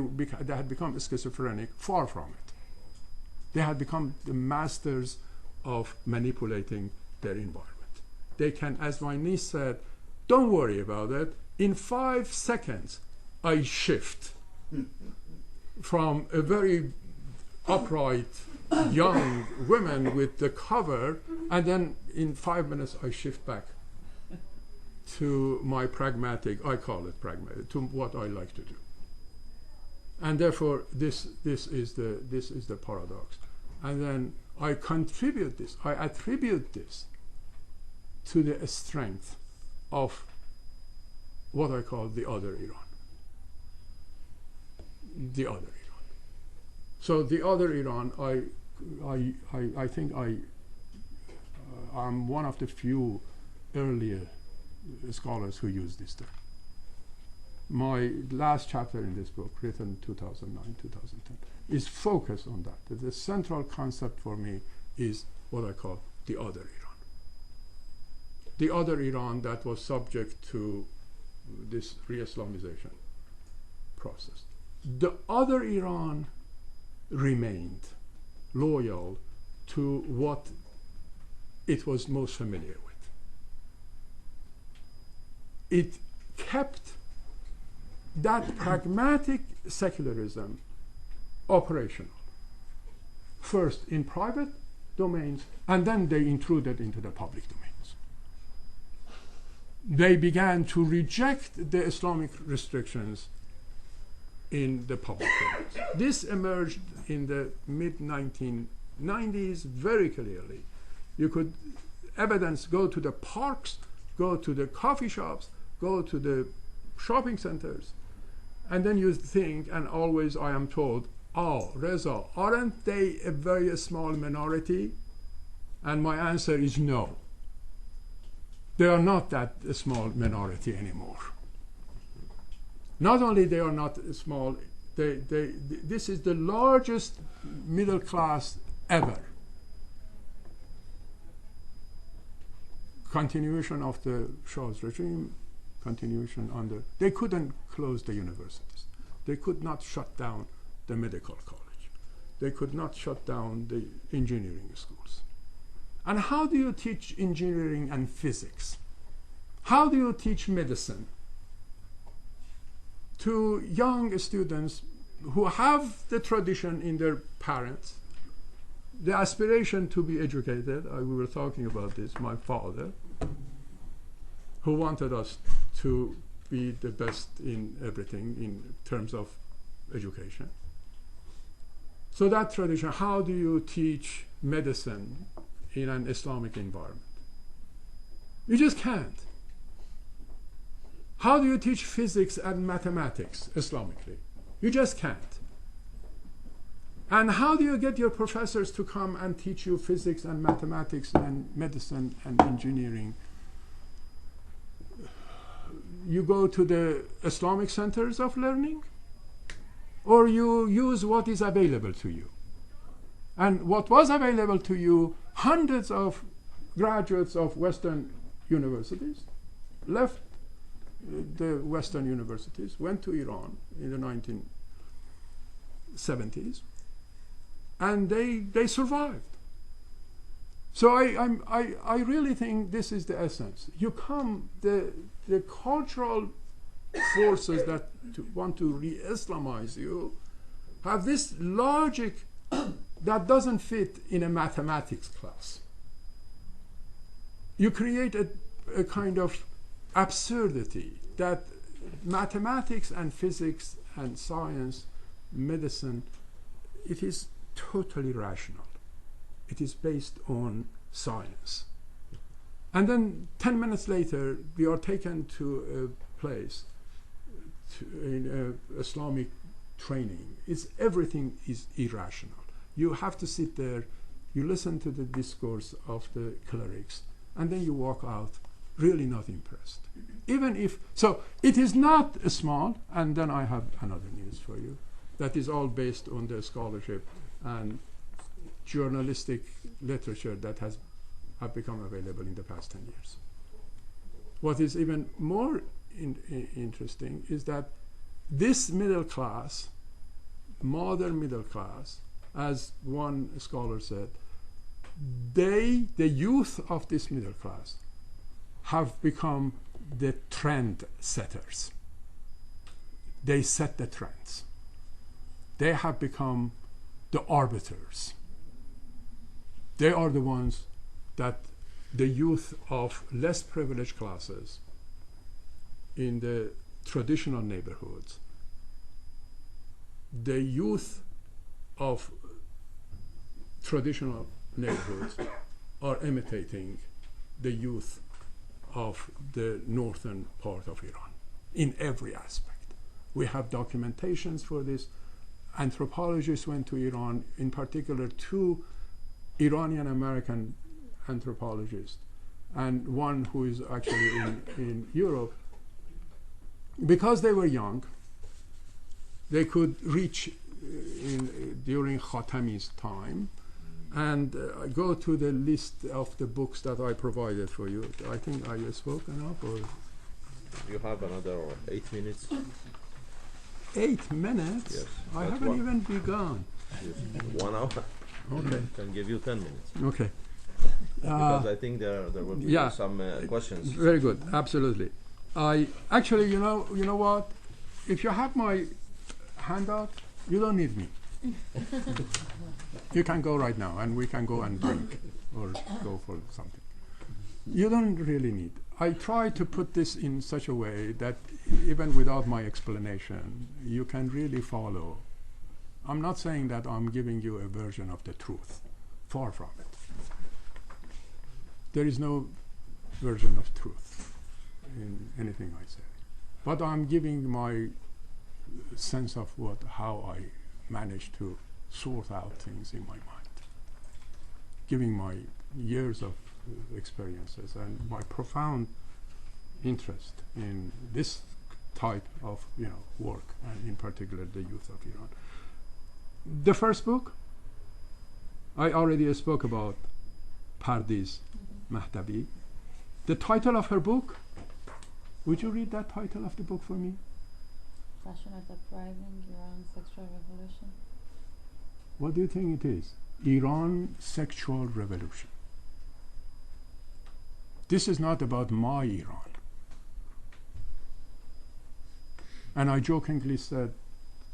had become schizophrenic. Far from it. They had become the masters of manipulating their environment. They can, as my niece said, don't worry about it. In 5 seconds, I shift from a very upright young woman with the cover, and then in 5 minutes I shift back to my pragmatic, I call it pragmatic, to what I like to do. And therefore this is the paradox. And then I attribute this to the strength of what I call the other Iran. The other Iran. So the other Iran, I think I'm one of the few earlier scholars who use this term. My last chapter in this book, written 2009, 2010, is focused on that. The central concept for me is what I call the other Iran. The other Iran that was subject to this re-Islamization process. The other Iran remained loyal to what it was most familiar with. It kept that pragmatic secularism operational, first in private domains, and then they intruded into the public domains. They began to reject the Islamic restrictions in the public domains. This emerged in the mid-1990s very clearly. You could go to the parks, go to the coffee shops, go to the shopping centers, and then you think, and always I am told, oh, Reza, aren't they a very small minority? And my answer is no. They are not that small minority anymore. Not only they are not small, this is the largest middle class ever. Continuation of the Shah's regime, continuation under. They couldn't close the universities. They could not shut down the medical college. They could not shut down the engineering schools. And how do you teach engineering and physics? How do you teach medicine to young students who have the tradition in their parents, the aspiration to be educated? We were talking about this, my father, who wanted us to be the best in everything in terms of education. So that tradition, how do you teach medicine in an Islamic environment? You just can't. How do you teach physics and mathematics Islamically? You just can't. And how do you get your professors to come and teach you physics and mathematics and medicine and engineering? You go to the Islamic centers of learning, or you use what is available to you. And what was available to you, hundreds of graduates of Western universities left the Western universities, went to Iran in the 1970s, and they survived. So I really think this is the essence. You come, the cultural forces that want to re-Islamize you have this logic that doesn't fit in a mathematics class. You create a kind of absurdity that mathematics and physics and science, medicine, it is totally rational. It is based on science. And then 10 minutes later, we are taken to a place in an Islamic training. Everything is irrational. You have to sit there, you listen to the discourse of the clerics, and then you walk out really not impressed. Even if, so it is not small, and then I have another news for you. That is all based on the scholarship and journalistic literature that have become available in the past 10 years. What is even more interesting is that this middle class, modern middle class, as one scholar said, the youth of this middle class have become the trend setters. They set the trends. They have become the arbiters. They are the ones that the youth of less privileged classes in the traditional neighborhoods, the youth of traditional neighborhoods are imitating the youth of the northern part of Iran in every aspect. We have documentations for this. Anthropologists went to Iran, in particular 2 Iranian American anthropologists and one who is actually in Europe. Because they were young, they could reach during Khatami's time and go to the list of the books that I provided for you. I think I spoke enough, or You have another 8 minutes. 8 minutes? Yes. I That's haven't one. even begun. 1 hour. Okay. Can give you 10 minutes. Okay. Because I think there will be yeah. some questions. Very good. Absolutely. I actually, you know what? If you have my handout, you don't need me. You can go right now, and we can go and drink or go for something. You don't really need. I try to put this in such a way that even without my explanation, you can really follow. I'm not saying that I'm giving you a version of the truth. Far from it. There is no version of truth in anything I say. But I'm giving my sense of how I managed to sort out things in my mind. Giving my years of experiences and my profound interest in this type of work, and in particular the youth of Iran. The first book, I already spoke about Pardiz Mahdavi. The title of her book, would you read that title of the book for me? Passionate Uprising, Iran Sexual Revolution. What do you think it is? Iran Sexual Revolution. This is not about my Iran. And I jokingly said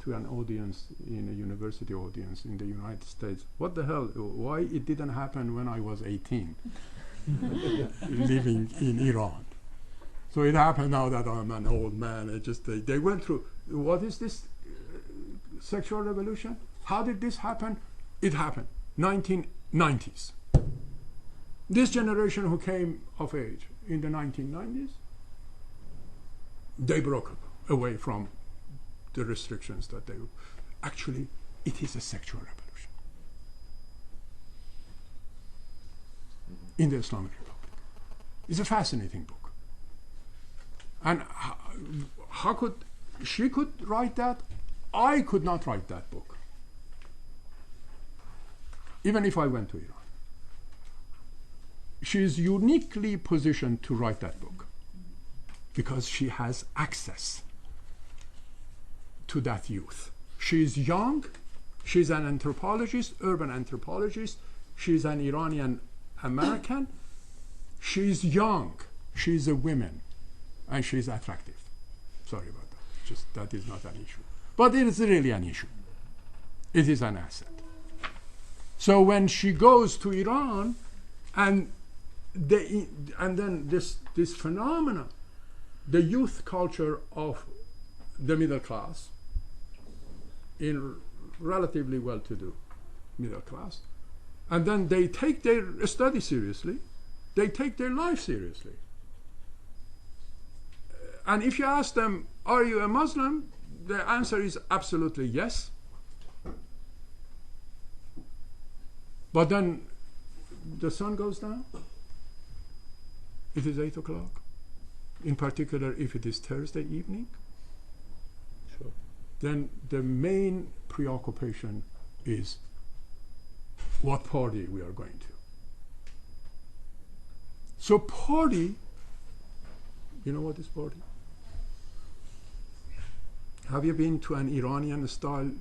to an audience, in a university audience in the United States, what the hell, why it didn't happen when I was 18 living in Iran? So it happened now that I'm an old man. They went through, what is this sexual revolution? How did this happen? It happened 1990s. This generation who came of age in the 1990s, they broke away from the restrictions that they actually, it is a sexual revolution in the Islamic Republic. It's a fascinating book. And how could she could write that? I could not write that book, even if I went to Iran. She is uniquely positioned to write that book because she has access to that youth. She is young. She's an anthropologist, urban anthropologist. She's an Iranian American. She's young. She's a woman. And she's attractive. Sorry about that. Just that is not an issue. But it is really an issue. It is an asset. So when she goes to Iran, and then this phenomenon, the youth culture of the middle class, in relatively well-to-do middle class, and then they take their study seriously, they take their life seriously. And if you ask them, are you a Muslim? the answer is absolutely yes. But then the sun goes down. It is 8 o'clock. In particular, if it is Thursday evening, Sure. then the main preoccupation is what party we are going to. So party, you know what is party? Have you been to an Iranian style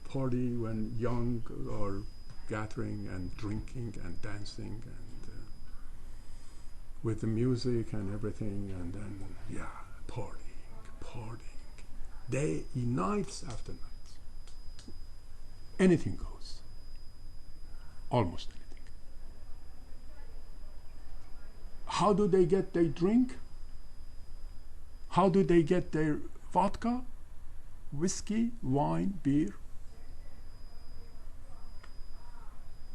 party when young are gathering and drinking and dancing and with the music and everything, and then partying, day, nights after nights. Anything goes. Almost anything. How do they get their drink? How do they get their vodka, whiskey, wine, beer?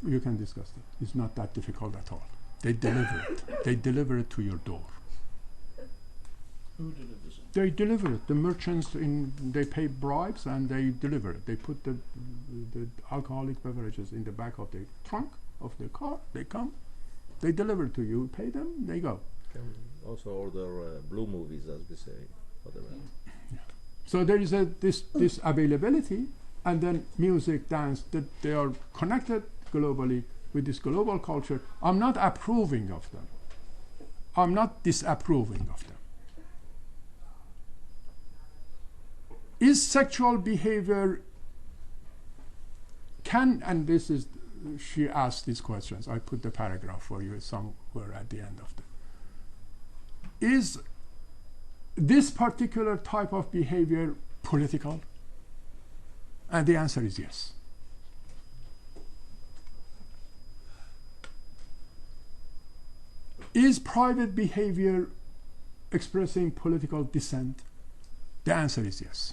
You can discuss that. It's not that difficult at all. They deliver it. They deliver it to your door. Who delivers it? They deliver it. The merchants they pay bribes and they deliver it. They put the alcoholic beverages in the back of the trunk of the car. They come. They deliver to you. Pay them. They go. Can also order blue movies, as we say, whatever. So there is this availability, and then music, dance. That they are connected globally with this global culture. I'm not approving of them. I'm not disapproving of them. Is sexual behavior and this is, she asked these questions. I put the paragraph for you somewhere at the end of the. Is this particular type of behavior political? And the answer is yes. Is private behavior expressing political dissent? The answer is yes.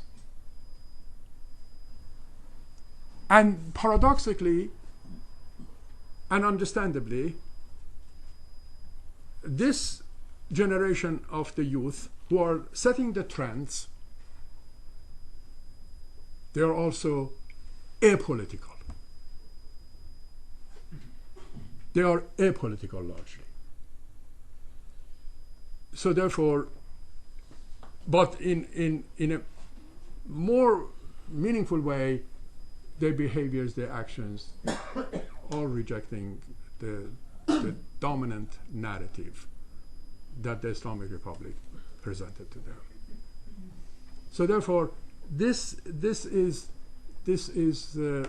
And paradoxically and understandably, this generation of the youth who are setting the trends, they are also apolitical. They are apolitical largely. So therefore, but in a more meaningful way, their behaviors, their actions are rejecting the dominant narrative that the Islamic Republic presented to them. So therefore, this is the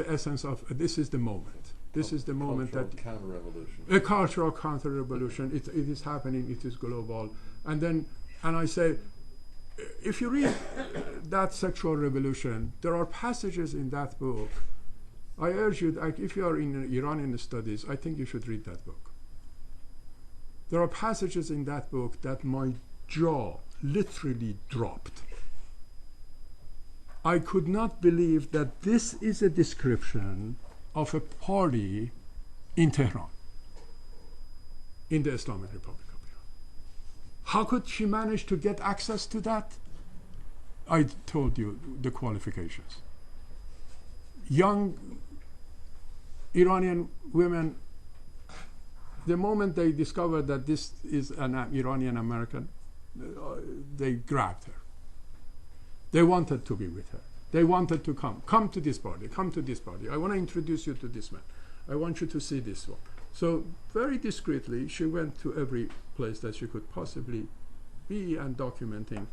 essence of this is the moment. This is the moment that counter-revolution. a cultural counter-revolution. It is happening. It is global. And I say, if you read that sexual revolution, there are passages in that book. I urge you, if you are in Iranian studies, I think you should read that book. There are passages in that book that my jaw literally dropped. I could not believe that this is a description of a party in Tehran, in the Islamic Republic of Iran. How could she manage to get access to that? I told you the qualifications. Young Iranian women, the moment they discovered that this is an Iranian American, they grabbed her. They wanted to be with her. They wanted to come to this party, come to this party. I want to introduce you to this man. I want you to see this one. So very discreetly, she went to every place that she could possibly be and documenting,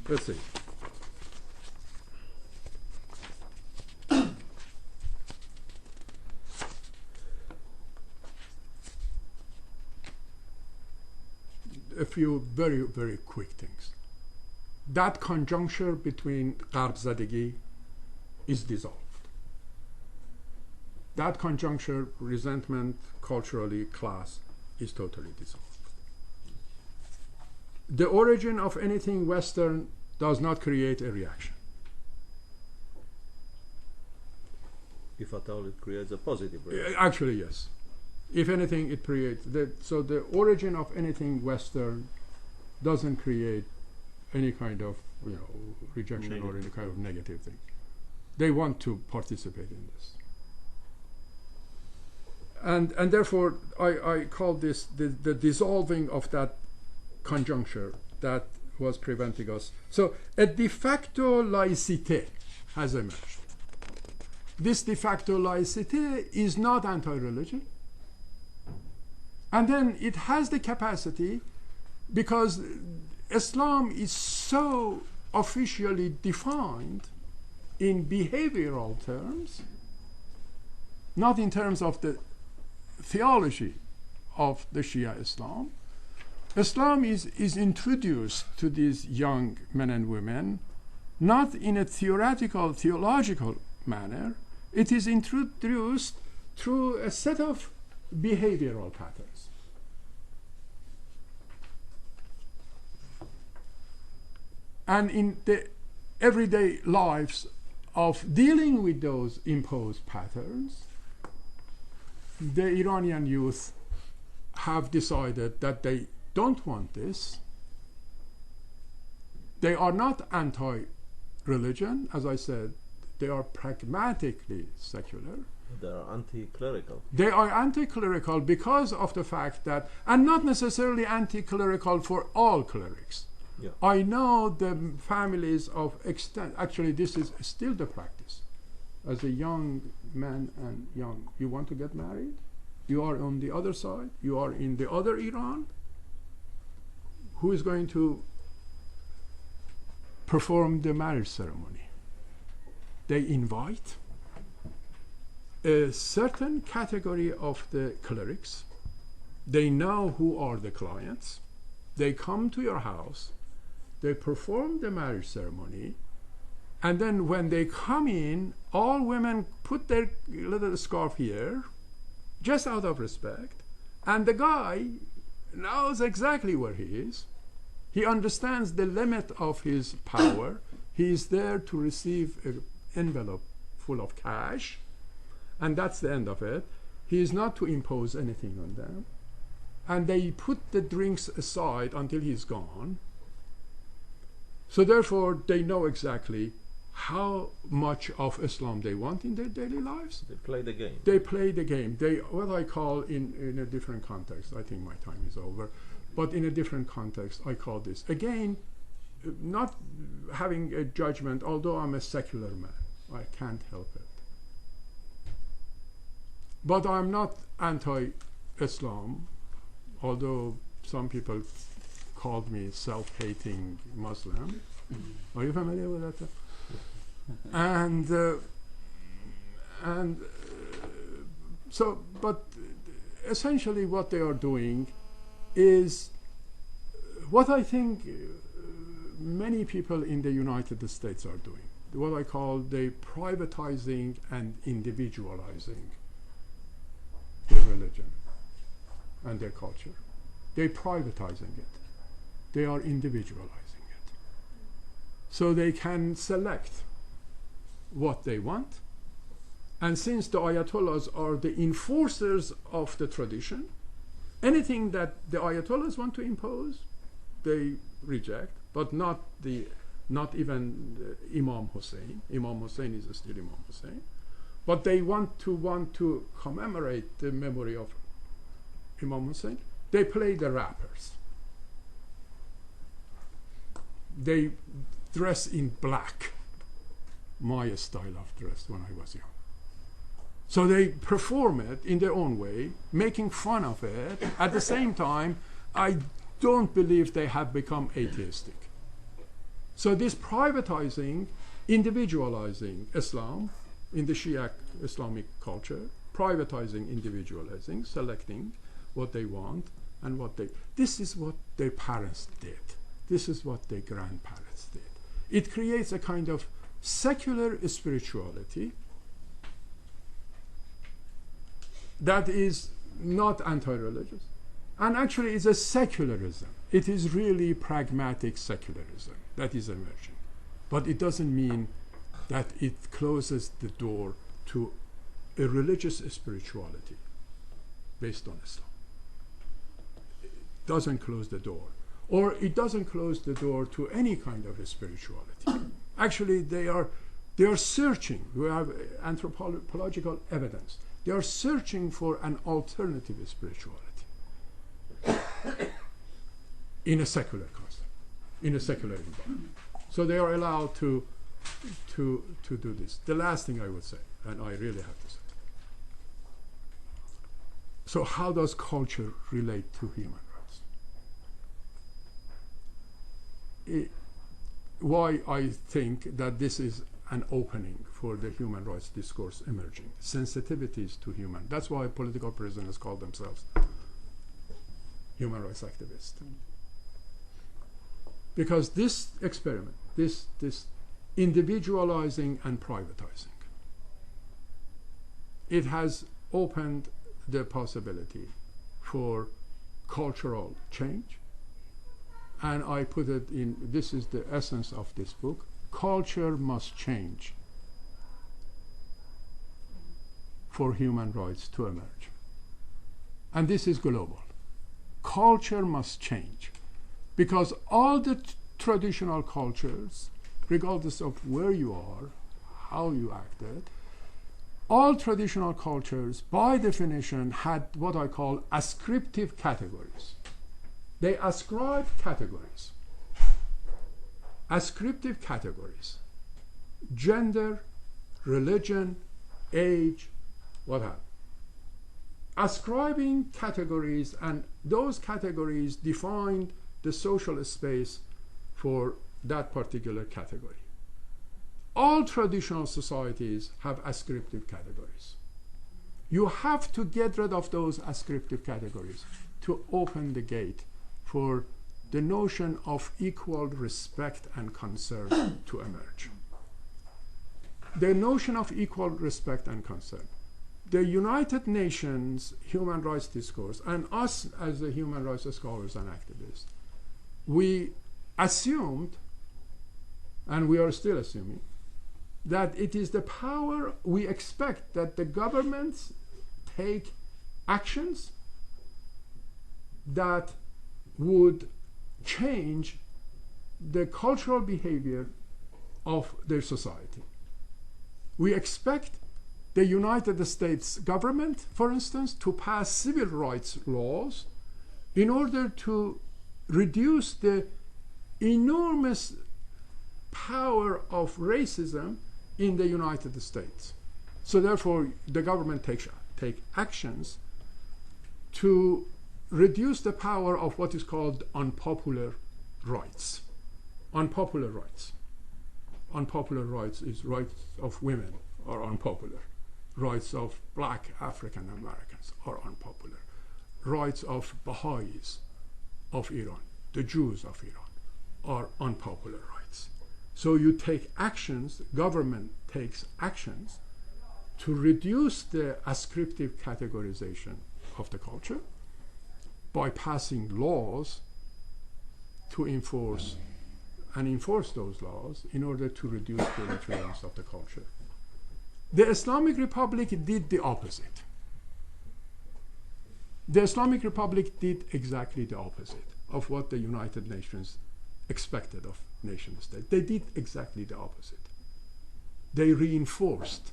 let's see. A few very, very quick things. That conjuncture between Gharbzadegi is dissolved. That conjuncture, resentment, culturally, class, is totally dissolved. The origin of anything Western does not create a reaction. If at all, it creates a positive reaction. Actually, yes. If anything, it creates so the origin of anything Western doesn't create any kind of rejection or any kind of negative thing. They want to participate in this. And therefore, I call this the dissolving of that conjuncture that was preventing us. So a de facto laïcité has emerged. This de facto laïcité is not anti-religion. And then it has the capacity, because Islam is so officially defined in behavioral terms, not in terms of the theology of the Shia Islam. Islam is introduced to these young men and women not in a theoretical, theological manner. It is introduced through a set of behavioral patterns. And in the everyday lives of dealing with those imposed patterns, the Iranian youth have decided that they don't want this. They are not anti-religion, as I said. They are pragmatically secular. They are anti-clerical. They are anti-clerical because of the fact that, and not necessarily anti-clerical for all clerics. Yeah. I know the families of extent, actually this is still the practice. As a young man and you want to get married, you are on the other side, you are in the other Iran. Who is going to perform the marriage ceremony? They invite a certain category of the clerics. They know who are the clients. They come to your house. They perform the marriage ceremony. And then when they come in, all women put their little scarf here, just out of respect. And the guy knows exactly where he is. He understands the limit of his power. He is there to receive an envelope full of cash, and that's the end of it. He is not to impose anything on them. And they put the drinks aside until he's gone. So therefore, they know exactly how much of Islam they want in their daily lives. They play the game. They play the game. They, what I call in a different context, I think my time is over, but in a different context, I call this, again, not having a judgment, although I'm a secular man. I can't help it. But I'm not anti-Islam, although some people called me self-hating Muslim. Are you familiar with that? So, but essentially what they are doing is what I think many people in the United States are doing, what I call the privatizing and individualizing their religion and their culture. They're privatizing it. They are individualizing it. So they can select what they want. And since the Ayatollahs are the enforcers of the tradition, anything that the Ayatollahs want to impose, they reject, but not even Imam Hussein. Imam Hussein is still Imam Hussein. But they want to commemorate the memory of Imam Hussein. They play the rappers. They dress in black, my style of dress when I was young. So they perform it in their own way, making fun of it. At the same time, I don't believe they have become atheistic. So this privatizing, individualizing Islam in the Shia Islamic culture, privatizing, individualizing, selecting what they want and what they... This is what their parents did. This is what their grandparents did. It creates a kind of secular spirituality that is not anti-religious, and actually is a secularism. It is really pragmatic secularism that is emerging. But it doesn't mean that it closes the door to a religious spirituality. based on Islam. It doesn't close the door. Or it doesn't close the door to any kind of spirituality. Actually, they are searching. We have anthropological evidence. They are searching for an alternative spirituality in a secular concept, in a secular environment. So they are allowed to do this. The last thing I would say, and I really have to say. So how does culture relate to human rights? Why I think that this is an opening for the human rights discourse emerging. Sensitivities to human. That's why political prisoners call themselves human rights activists. Because this experiment, this individualizing and privatizing, it has opened the possibility for cultural change. And I put it in, this is the essence of this book, culture must change for human rights to emerge. And this is global. Culture must change because all the traditional cultures, regardless of where you are, how you acted, all traditional cultures, by definition, had what I call ascriptive categories. They ascribe categories. Ascriptive categories. Gender, religion, age, what have you. Ascribing categories, and those categories defined the social space for that particular category. All traditional societies have ascriptive categories. You have to get rid of those ascriptive categories to open the gate for the notion of equal respect and concern to emerge. The notion of equal respect and concern. The United Nations human rights discourse, and us as the human rights scholars and activists, we assumed, and we are still assuming, that it is the power, we expect that the governments take actions that would change the cultural behavior of their society. We expect the United States government, for instance, to pass civil rights laws in order to reduce the enormous power of racism in the United States. So therefore, the government take actions to reduce the power of what is called unpopular rights. Unpopular rights. Unpopular rights is rights of women are unpopular. Rights of black African Americans are unpopular. Rights of Baha'is of Iran, the Jews of Iran, are unpopular rights. So you take actions, government takes actions to reduce the ascriptive categorization of the culture by passing laws to enforce those laws in order to reduce the influence of the culture. The Islamic Republic did the opposite. The Islamic Republic did exactly the opposite of what the United Nations expected of nation state. They did exactly the opposite. They reinforced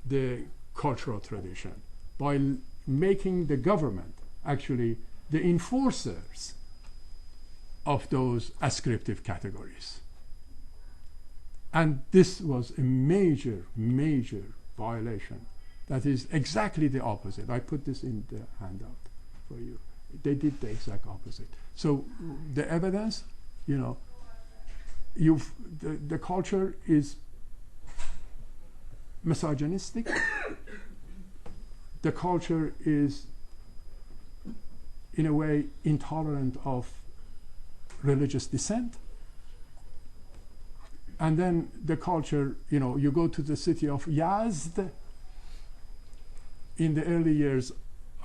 the cultural tradition by making the government actually the enforcers of those ascriptive categories. And this was a major, major violation. That is exactly the opposite. I put this in the handout for you. They did the exact opposite. So the evidence, the culture is misogynistic. The culture is, in a way, intolerant of religious dissent. And then the culture, you go to the city of Yazd. In the early years,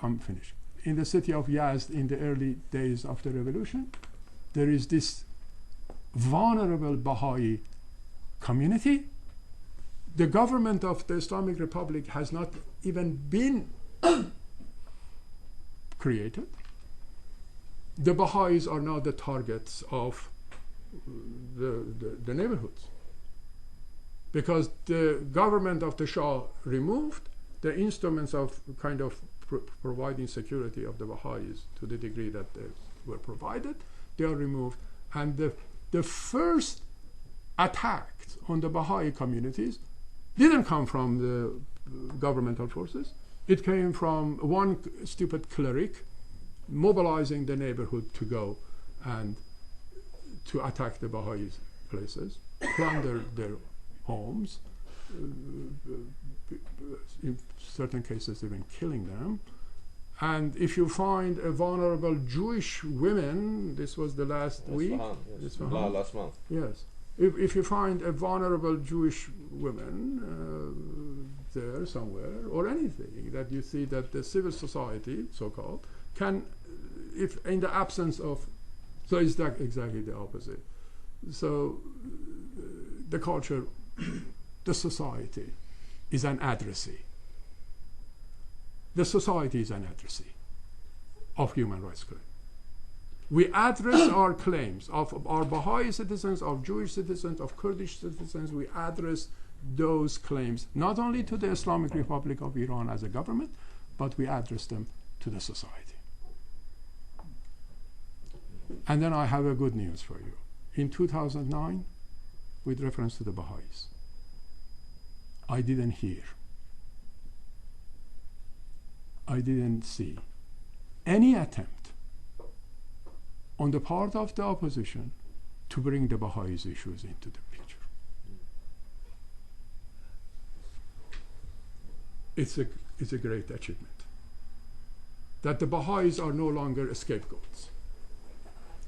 I'm finished. In the city of Yazd, in the early days of the revolution, there is this vulnerable Baha'i community. The government of the Islamic Republic has not even been created. The Baha'is are now the targets of the neighborhoods, because the government of the Shah removed the instruments of kind of providing security of the Baha'is to the degree that they were provided. They are removed, and the first attacks on the Baha'i communities didn't come from the governmental forces. It came from one stupid cleric mobilizing the neighborhood to go and to attack the Baha'i places, plunder their homes, in certain cases even killing them. And if you find a vulnerable Jewish women, this was the last week. Yes. Isfahan. Last month. Yes. If you find a vulnerable Jewish woman there somewhere, or anything that you see that the civil society, so-called, can, if in the absence of, so it's that exactly the opposite. So the culture, the society is an addressee. The society is an addressee of human rights claims. We address our claims of our Baha'i citizens, of Jewish citizens, of Kurdish citizens. We address those claims not only to the Islamic Republic of Iran as a government, but we address them to the society. And then I have a good news for you. In 2009, with reference to the Baha'is, I didn't hear, I didn't see any attempt on the part of the opposition to bring the Baha'is issues into the picture. It's a great achievement. That the Baha'is are no longer scapegoats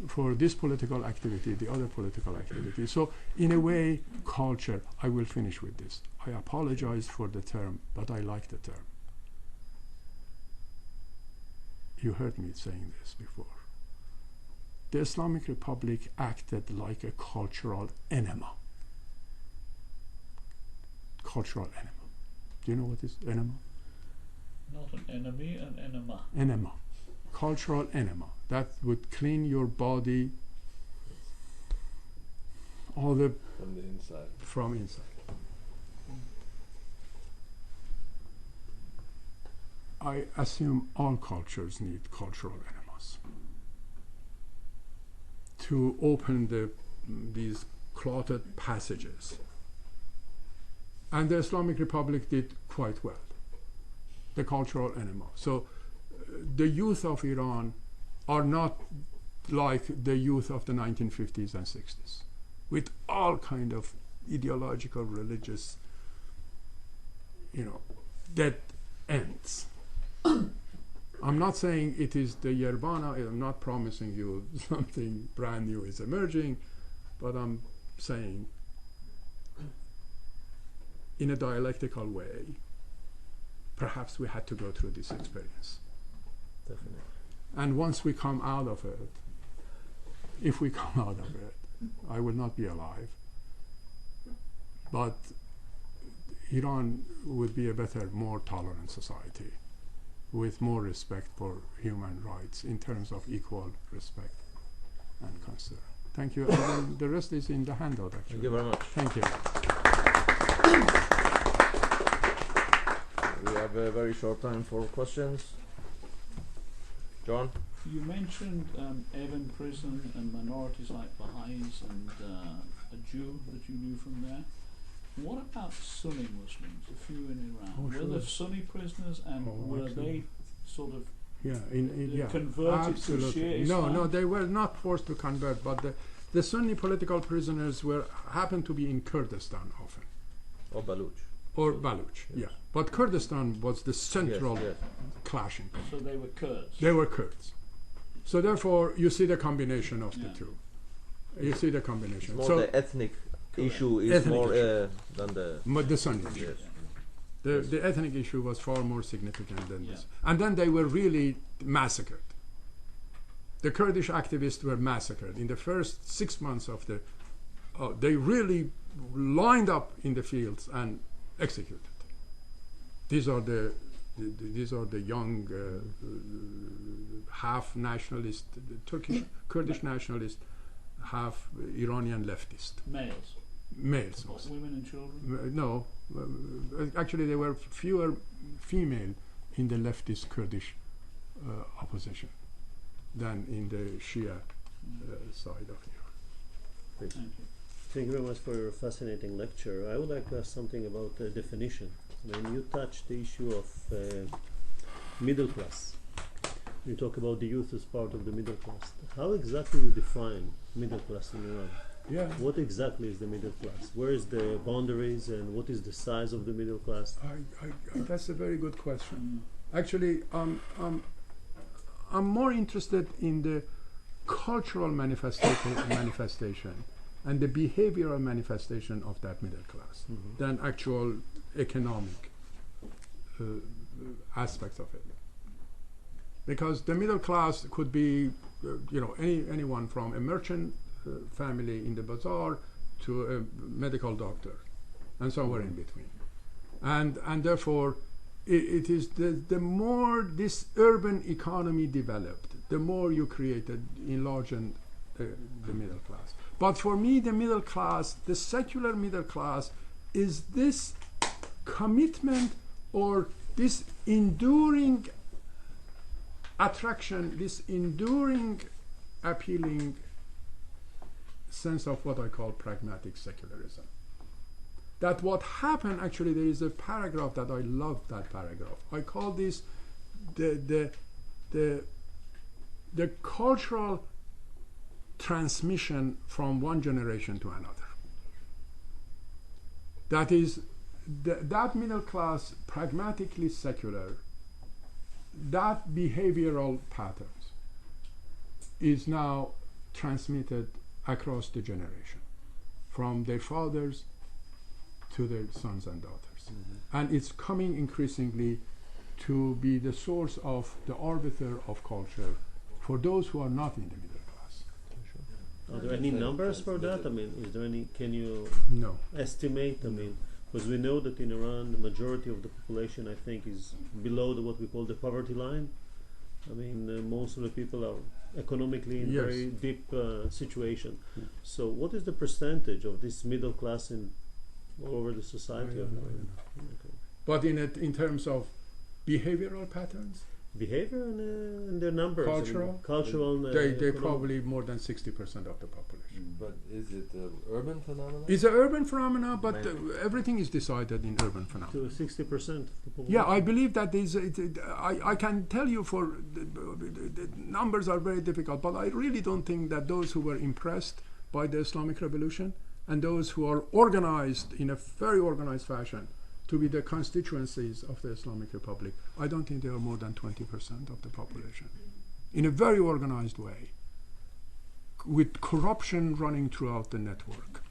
for this political activity, the other political activity. So in a way, culture, I will finish with this. I apologize for the term, but I like the term. You heard me saying this before. The Islamic Republic acted like a cultural enema. Cultural enema. Do you know what is enema? Not an enemy, an enema. Enema. Cultural enema. That would clean your body all the From the inside. from inside. I assume all cultures need cultural enemas to open these clotted passages. And the Islamic Republic did quite well, the cultural enema. So the youth of Iran are not like the youth of the 1950s and 60s, with all kind of ideological, religious, dead ends. I'm not saying it is the Yerbana, I'm not promising you something brand new is emerging, but I'm saying in a dialectical way, perhaps we had to go through this experience. Definitely. And once we come out of it, if we come out of it, I will not be alive. But Iran would be a better, more tolerant society with more respect for human rights in terms of equal respect and concern. Thank you. And then the rest is in the handout, actually. Thank you very much. Thank you. We have a very short time for questions. John? You mentioned Evin prison and minorities like Baha'is and a Jew that you knew from there. What about Sunni Muslims, a few in Iran? Oh, were sure. there Sunni prisoners, and were absolutely. they sort of Yeah, converted absolutely. to Shia Islam? No, they were not forced to convert, but the Sunni political prisoners happened to be in Kurdistan often. Or Baluch? Or Baluch, Yes. yeah. But Kurdistan was the central Yes. clashing. So they were Kurds. They were Kurds. So therefore, you see the combination of the Yeah. two. You see the combination. More So the ethnic issue is Ethnic more issue. than the... the Sunni issue. Yes. The ethnic issue was far more significant than this. Yeah. And then they were really massacred. The Kurdish activists were massacred. In the first 6 months of they really lined up in the fields and executed. These are the These are the young, half nationalist, Turkish, Kurdish nationalist, half Iranian leftist. Males. Males. What, women and children? No, actually there were fewer female in the leftist Kurdish opposition than in the Shia side of Iran. Thank you. Thank you very much for your fascinating lecture. I would like to ask something about definition. When you touch the issue of middle class, you talk about the youth as part of the middle class. How exactly you define middle class in Iran? Yeah. What exactly is the middle class? Where is the boundaries and what is the size of the middle class? That's a very good question. Actually, I'm more interested in the cultural manifestation and the behavioral manifestation of that middle class than actual economic aspects of it. Because the middle class could be, anyone from a merchant family in the bazaar to a medical doctor, and somewhere in between. And therefore, it is the more this urban economy developed, the more you created, enlarged the middle class. But for me, the middle class, the secular middle class, is this commitment or this enduring attraction, this enduring appealing sense of what I call pragmatic secularism. That what happened, actually, there is a paragraph that I love that paragraph. I call this the cultural transmission from one generation to another. That is, that middle class, pragmatically secular, that behavioral patterns is now transmitted across the generation, from their fathers to their sons and daughters. And it's coming increasingly to be the source of the arbiter of culture for those who are not in the middle class. Are there any numbers for that? I mean, is there any, can you No. estimate? I mean, because we know that in Iran, the majority of the population, I think, is below what we call the poverty line. I mean, most of the people are economically in Yes. very deep situation. So what is the percentage of this middle class in all over the society of Iran? Okay. But in terms of behavioral patterns, Behavior and their numbers. Cultural? Cultural. they economic. probably more than 60% of the population. But is it an urban phenomenon? It's an urban phenomenon, but everything is decided in urban phenomena. To 60% of the population. Yeah, I believe that I can tell you for the numbers are very difficult, but I really don't think that those who were impressed by the Islamic Revolution and those who are organized in a very organized fashion to be the constituencies of the Islamic Republic, I don't think they are more than 20% of the population. In a very organized way, with corruption running throughout the network.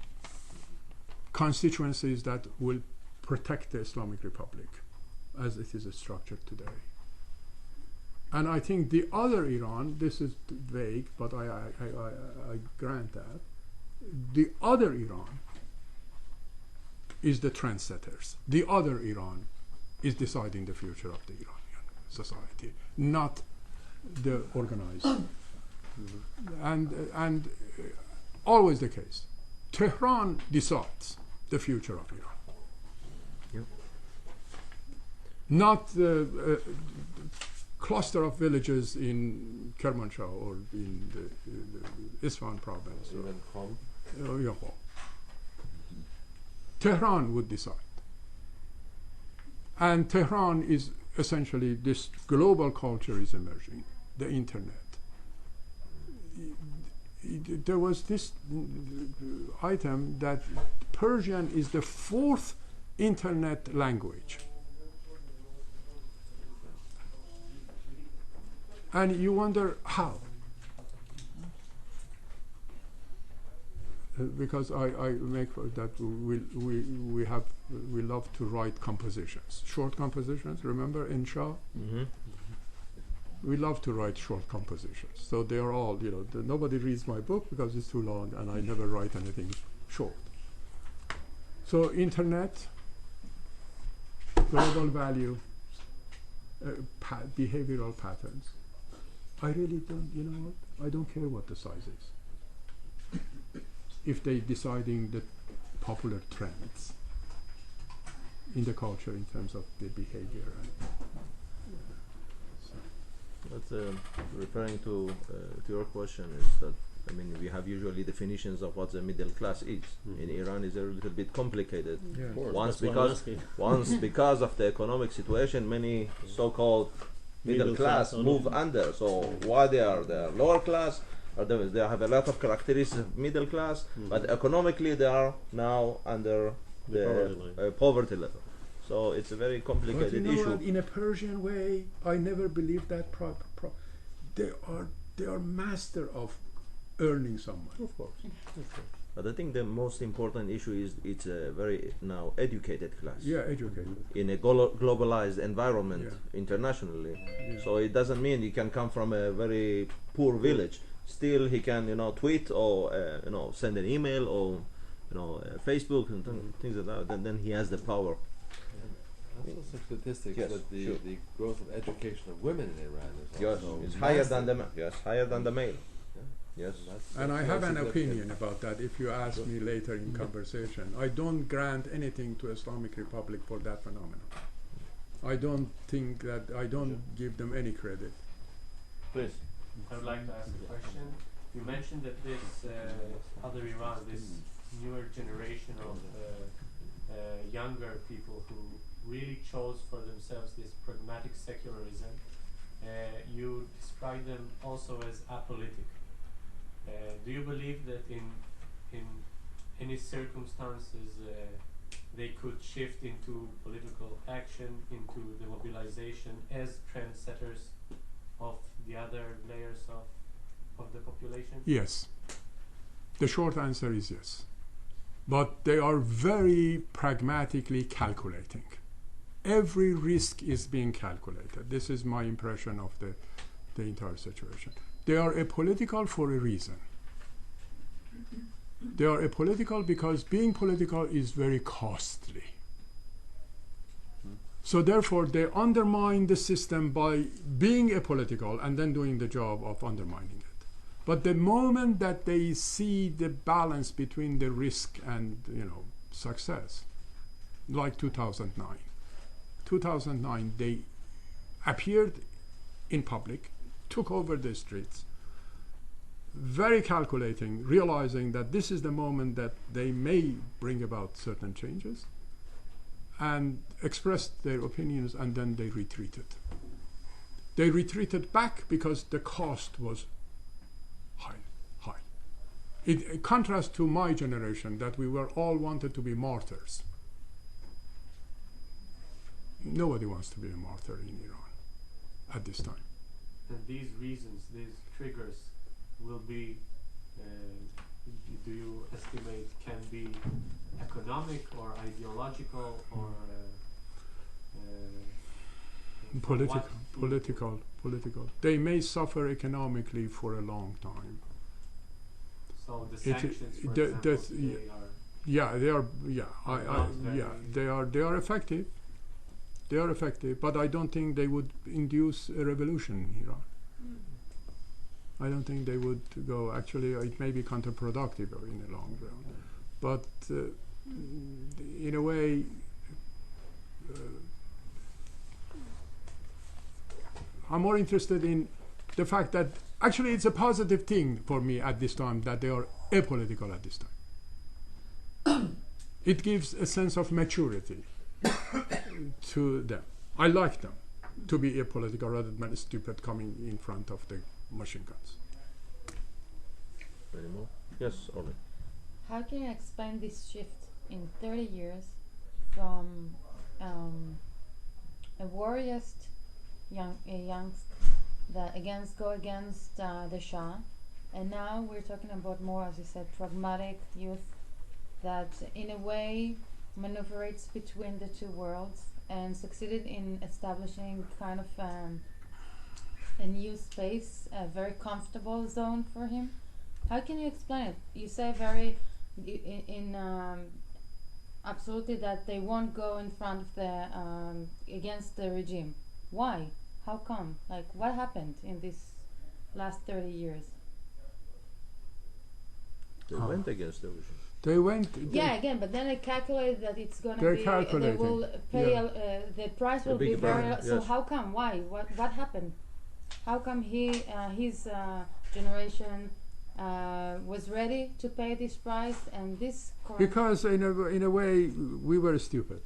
Constituencies that will protect the Islamic Republic as it is structured today. And I think the other Iran, this is vague, but I grant that, the other Iran is the trendsetters. The other Iran is deciding the future of the Iranian society, not the organized. And always the case. Tehran decides the future of Iran. Yep. Not the cluster of villages in Kermanshah or in the Isfahan province. Even Qom? Yeah. Tehran would decide. And Tehran is essentially, this global culture is emerging, the internet. There was this item that Persian is the 4th internet language. And you wonder how. Because I make that we love to write compositions, short compositions. Remember in Shah? Mm-hmm. We love to write short compositions. So they are all, nobody reads my book because it's too long, and I never write anything short. So internet, global value, behavioral patterns. I really don't, you know what? I don't care what the size is. If they're deciding the popular trends in the culture in terms of the behavior. But referring to your question is that, I mean, we have usually definitions of what the middle class is. In Iran is a little bit complicated. Yeah. Of course, Once that's what I'm because asking. once because of the economic situation, many so-called middle class move under. So why they are lower class, or they have a lot of characteristics of middle class, but economically they are now under The poverty line. poverty level. So it's a very But complicated you know issue. what? In a Persian way, I never believed that they are master of earning someone. Of course. But I think the most important issue is it's a very now educated class. Yeah, educated. In a globalized environment internationally. Yeah. So it doesn't mean he can come from a very poor village. Still, he can, tweet or send an email or Facebook and things like that. Then he has the power. I saw some statistics Yes, that sure. the growth of education of women in Iran is Yes, also it's higher than massive. higher than the male. Yeah. Yes. And I That's have an significant. opinion about that if you ask me later in conversation. I don't grant anything to Islamic Republic for that phenomenon. I don't think that, I don't give them any credit. Please. I would like to ask a question. You mentioned that this other Iran, this newer generation of younger people who really chose for themselves this pragmatic secularism, you describe them also as apolitic. Do you believe that in any circumstances they could shift into political action, into the mobilization as trendsetters of the other layers of the population? Yes. The short answer is yes. But they are very pragmatically calculating. Every risk is being calculated. This is my impression of the entire situation. They are apolitical for a reason. They are apolitical because being political is very costly. So therefore, they undermine the system by being apolitical and then doing the job of undermining it. But the moment that they see the balance between the risk and success, like 2009, they appeared in public, took over the streets, very calculating, realizing that this is the moment that they may bring about certain changes, and expressed their opinions, and then they retreated. They retreated back because the cost was high. In contrast to my generation, that we were all wanted to be martyrs. Nobody wants to be a martyr in Iran at this time. And these reasons, these triggers will be, do you estimate, can be economic or ideological or political. They may suffer economically for a long time. So the sanctions, for the- example, the- they are Yeah, they are. Yeah, Not very- they are effective. They are effective, but I don't think they would induce a revolution in Iran. I don't think they would go. Actually, it may be counterproductive in the long run. But in a way, I'm more interested in the fact that actually it's a positive thing for me at this time that they are apolitical at this time. It gives a sense of maturity to them. I like them to be apolitical rather than stupid coming in front of the machine guns. Any more? Yes, Orly. How can you explain this shift in 30 years from a warriorist that go against the Shah, and now we're talking about more, as you said, pragmatic youth that in a way maneuverate between the two worlds and succeeded in establishing kind of a new space, a very comfortable zone for him? How can you explain it? You say very absolutely that they won't go in front of the against the regime, Why? How come? Like, what happened in this last 30 years? They went against the regime. They went. Yeah, again, but then they calculate that it's gonna They're be. They calculating. will pay. Yeah. The price A will be big very. burn, So yes. how come? Why? What happened? How come his generation was ready to pay this price and this? Because in a way we were stupid.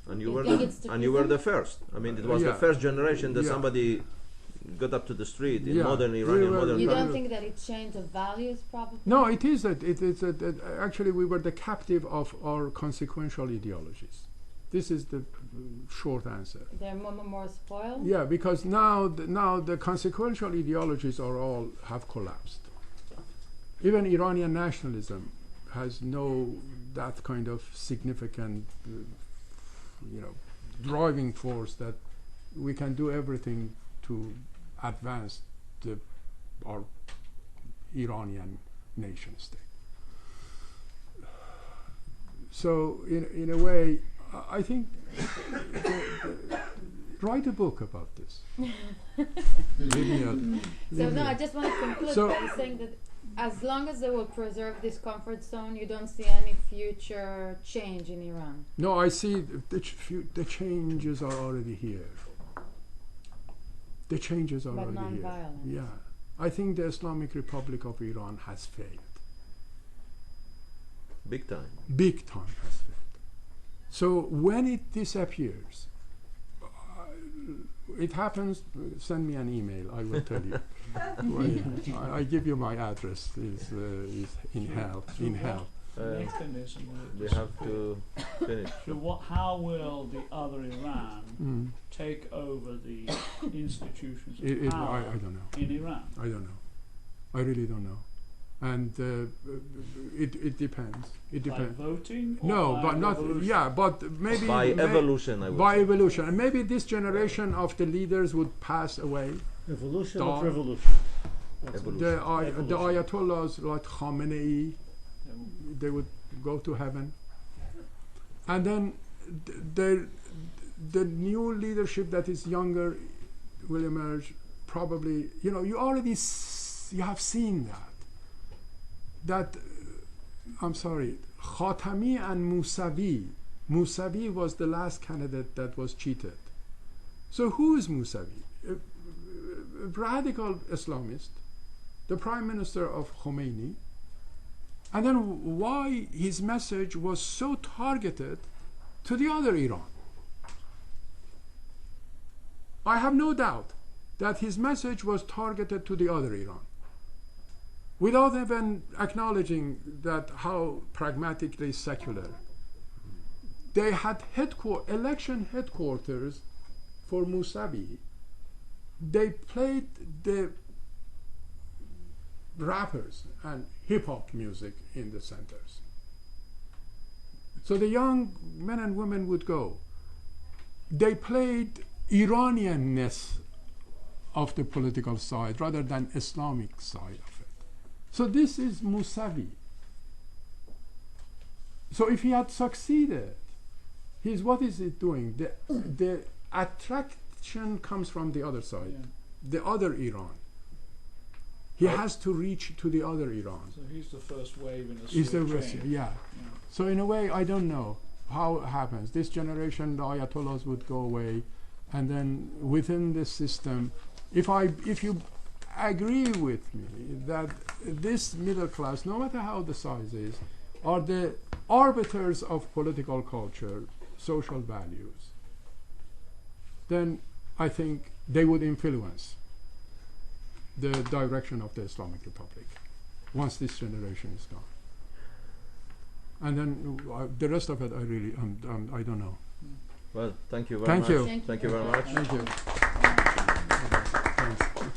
And you You were think the, it's the and you were reason? the first. I mean, it was Yeah. the first generation that Yeah. somebody got up to the street in Yeah. modern We Iranian, were- modern You No, don't no. think that it changed the values, probably? No, it is that actually we were the captive of our consequential ideologies. This is the short answer. They're more spoiled. Yeah, because now the consequential ideologies are all have collapsed. Even Iranian nationalism has no that kind of significant, driving force that we can do everything to advance our Iranian nation state. So in a way, I think write a book about this. So no, I just want to conclude So- by saying that as long as they will preserve this comfort zone, you don't see any future change in Iran. No, I see the changes are already here. The changes are But already here. non-violent. Yeah, I think the Islamic Republic of Iran has failed. big time. Big time has failed. So when it disappears, it happens. Send me an email. I will tell you. I give you my address. Is in hell. In hell. Mechanism will We have to finish. So how will the other Iran take over the institutions of power I don't know. in Iran? I don't know. I really don't know. And it depends. It By depends. voting? Or No, by but not. revolution? Yeah, but maybe By evolution, I would By say. evolution, and maybe this generation of the leaders would pass away. Evolution Dawn. of revolution. That's Evolution. The Evolution. Ayatollahs like Khamenei, they would go to heaven, and then the new leadership that is younger will emerge. Probably, you already you have seen that. I'm sorry, Khatami and Mousavi. Mousavi was the last candidate that was cheated. So who is Mousavi? A radical Islamist, the prime minister of Khomeini. And then why his message was so targeted to the other Iran? I have no doubt that his message was targeted to the other Iran, without even acknowledging that how pragmatically secular. They had election headquarters for Mousavi. They played the rappers and hip-hop music in the centers. So the young men and women would go. They played Iranianness of the political side rather than Islamic side of it. So this is Mousavi. So if he had succeeded, what is it doing? The attraction comes from the other side, the other Iran. He has to reach to the other Iran. So he's the first wave in a Is the slow change. yeah. So in a way, I don't know how it happens. This generation, the Ayatollahs would go away, and then within this system, if you agree with me that this middle class, no matter how the size is, are the arbiters of political culture, social values, then I think they would influence the direction of the Islamic Republic once this generation is gone. And then the rest of it, I don't know. Well, thank you very Thank much. you. Thank you Thank you very for much. that. Thank you.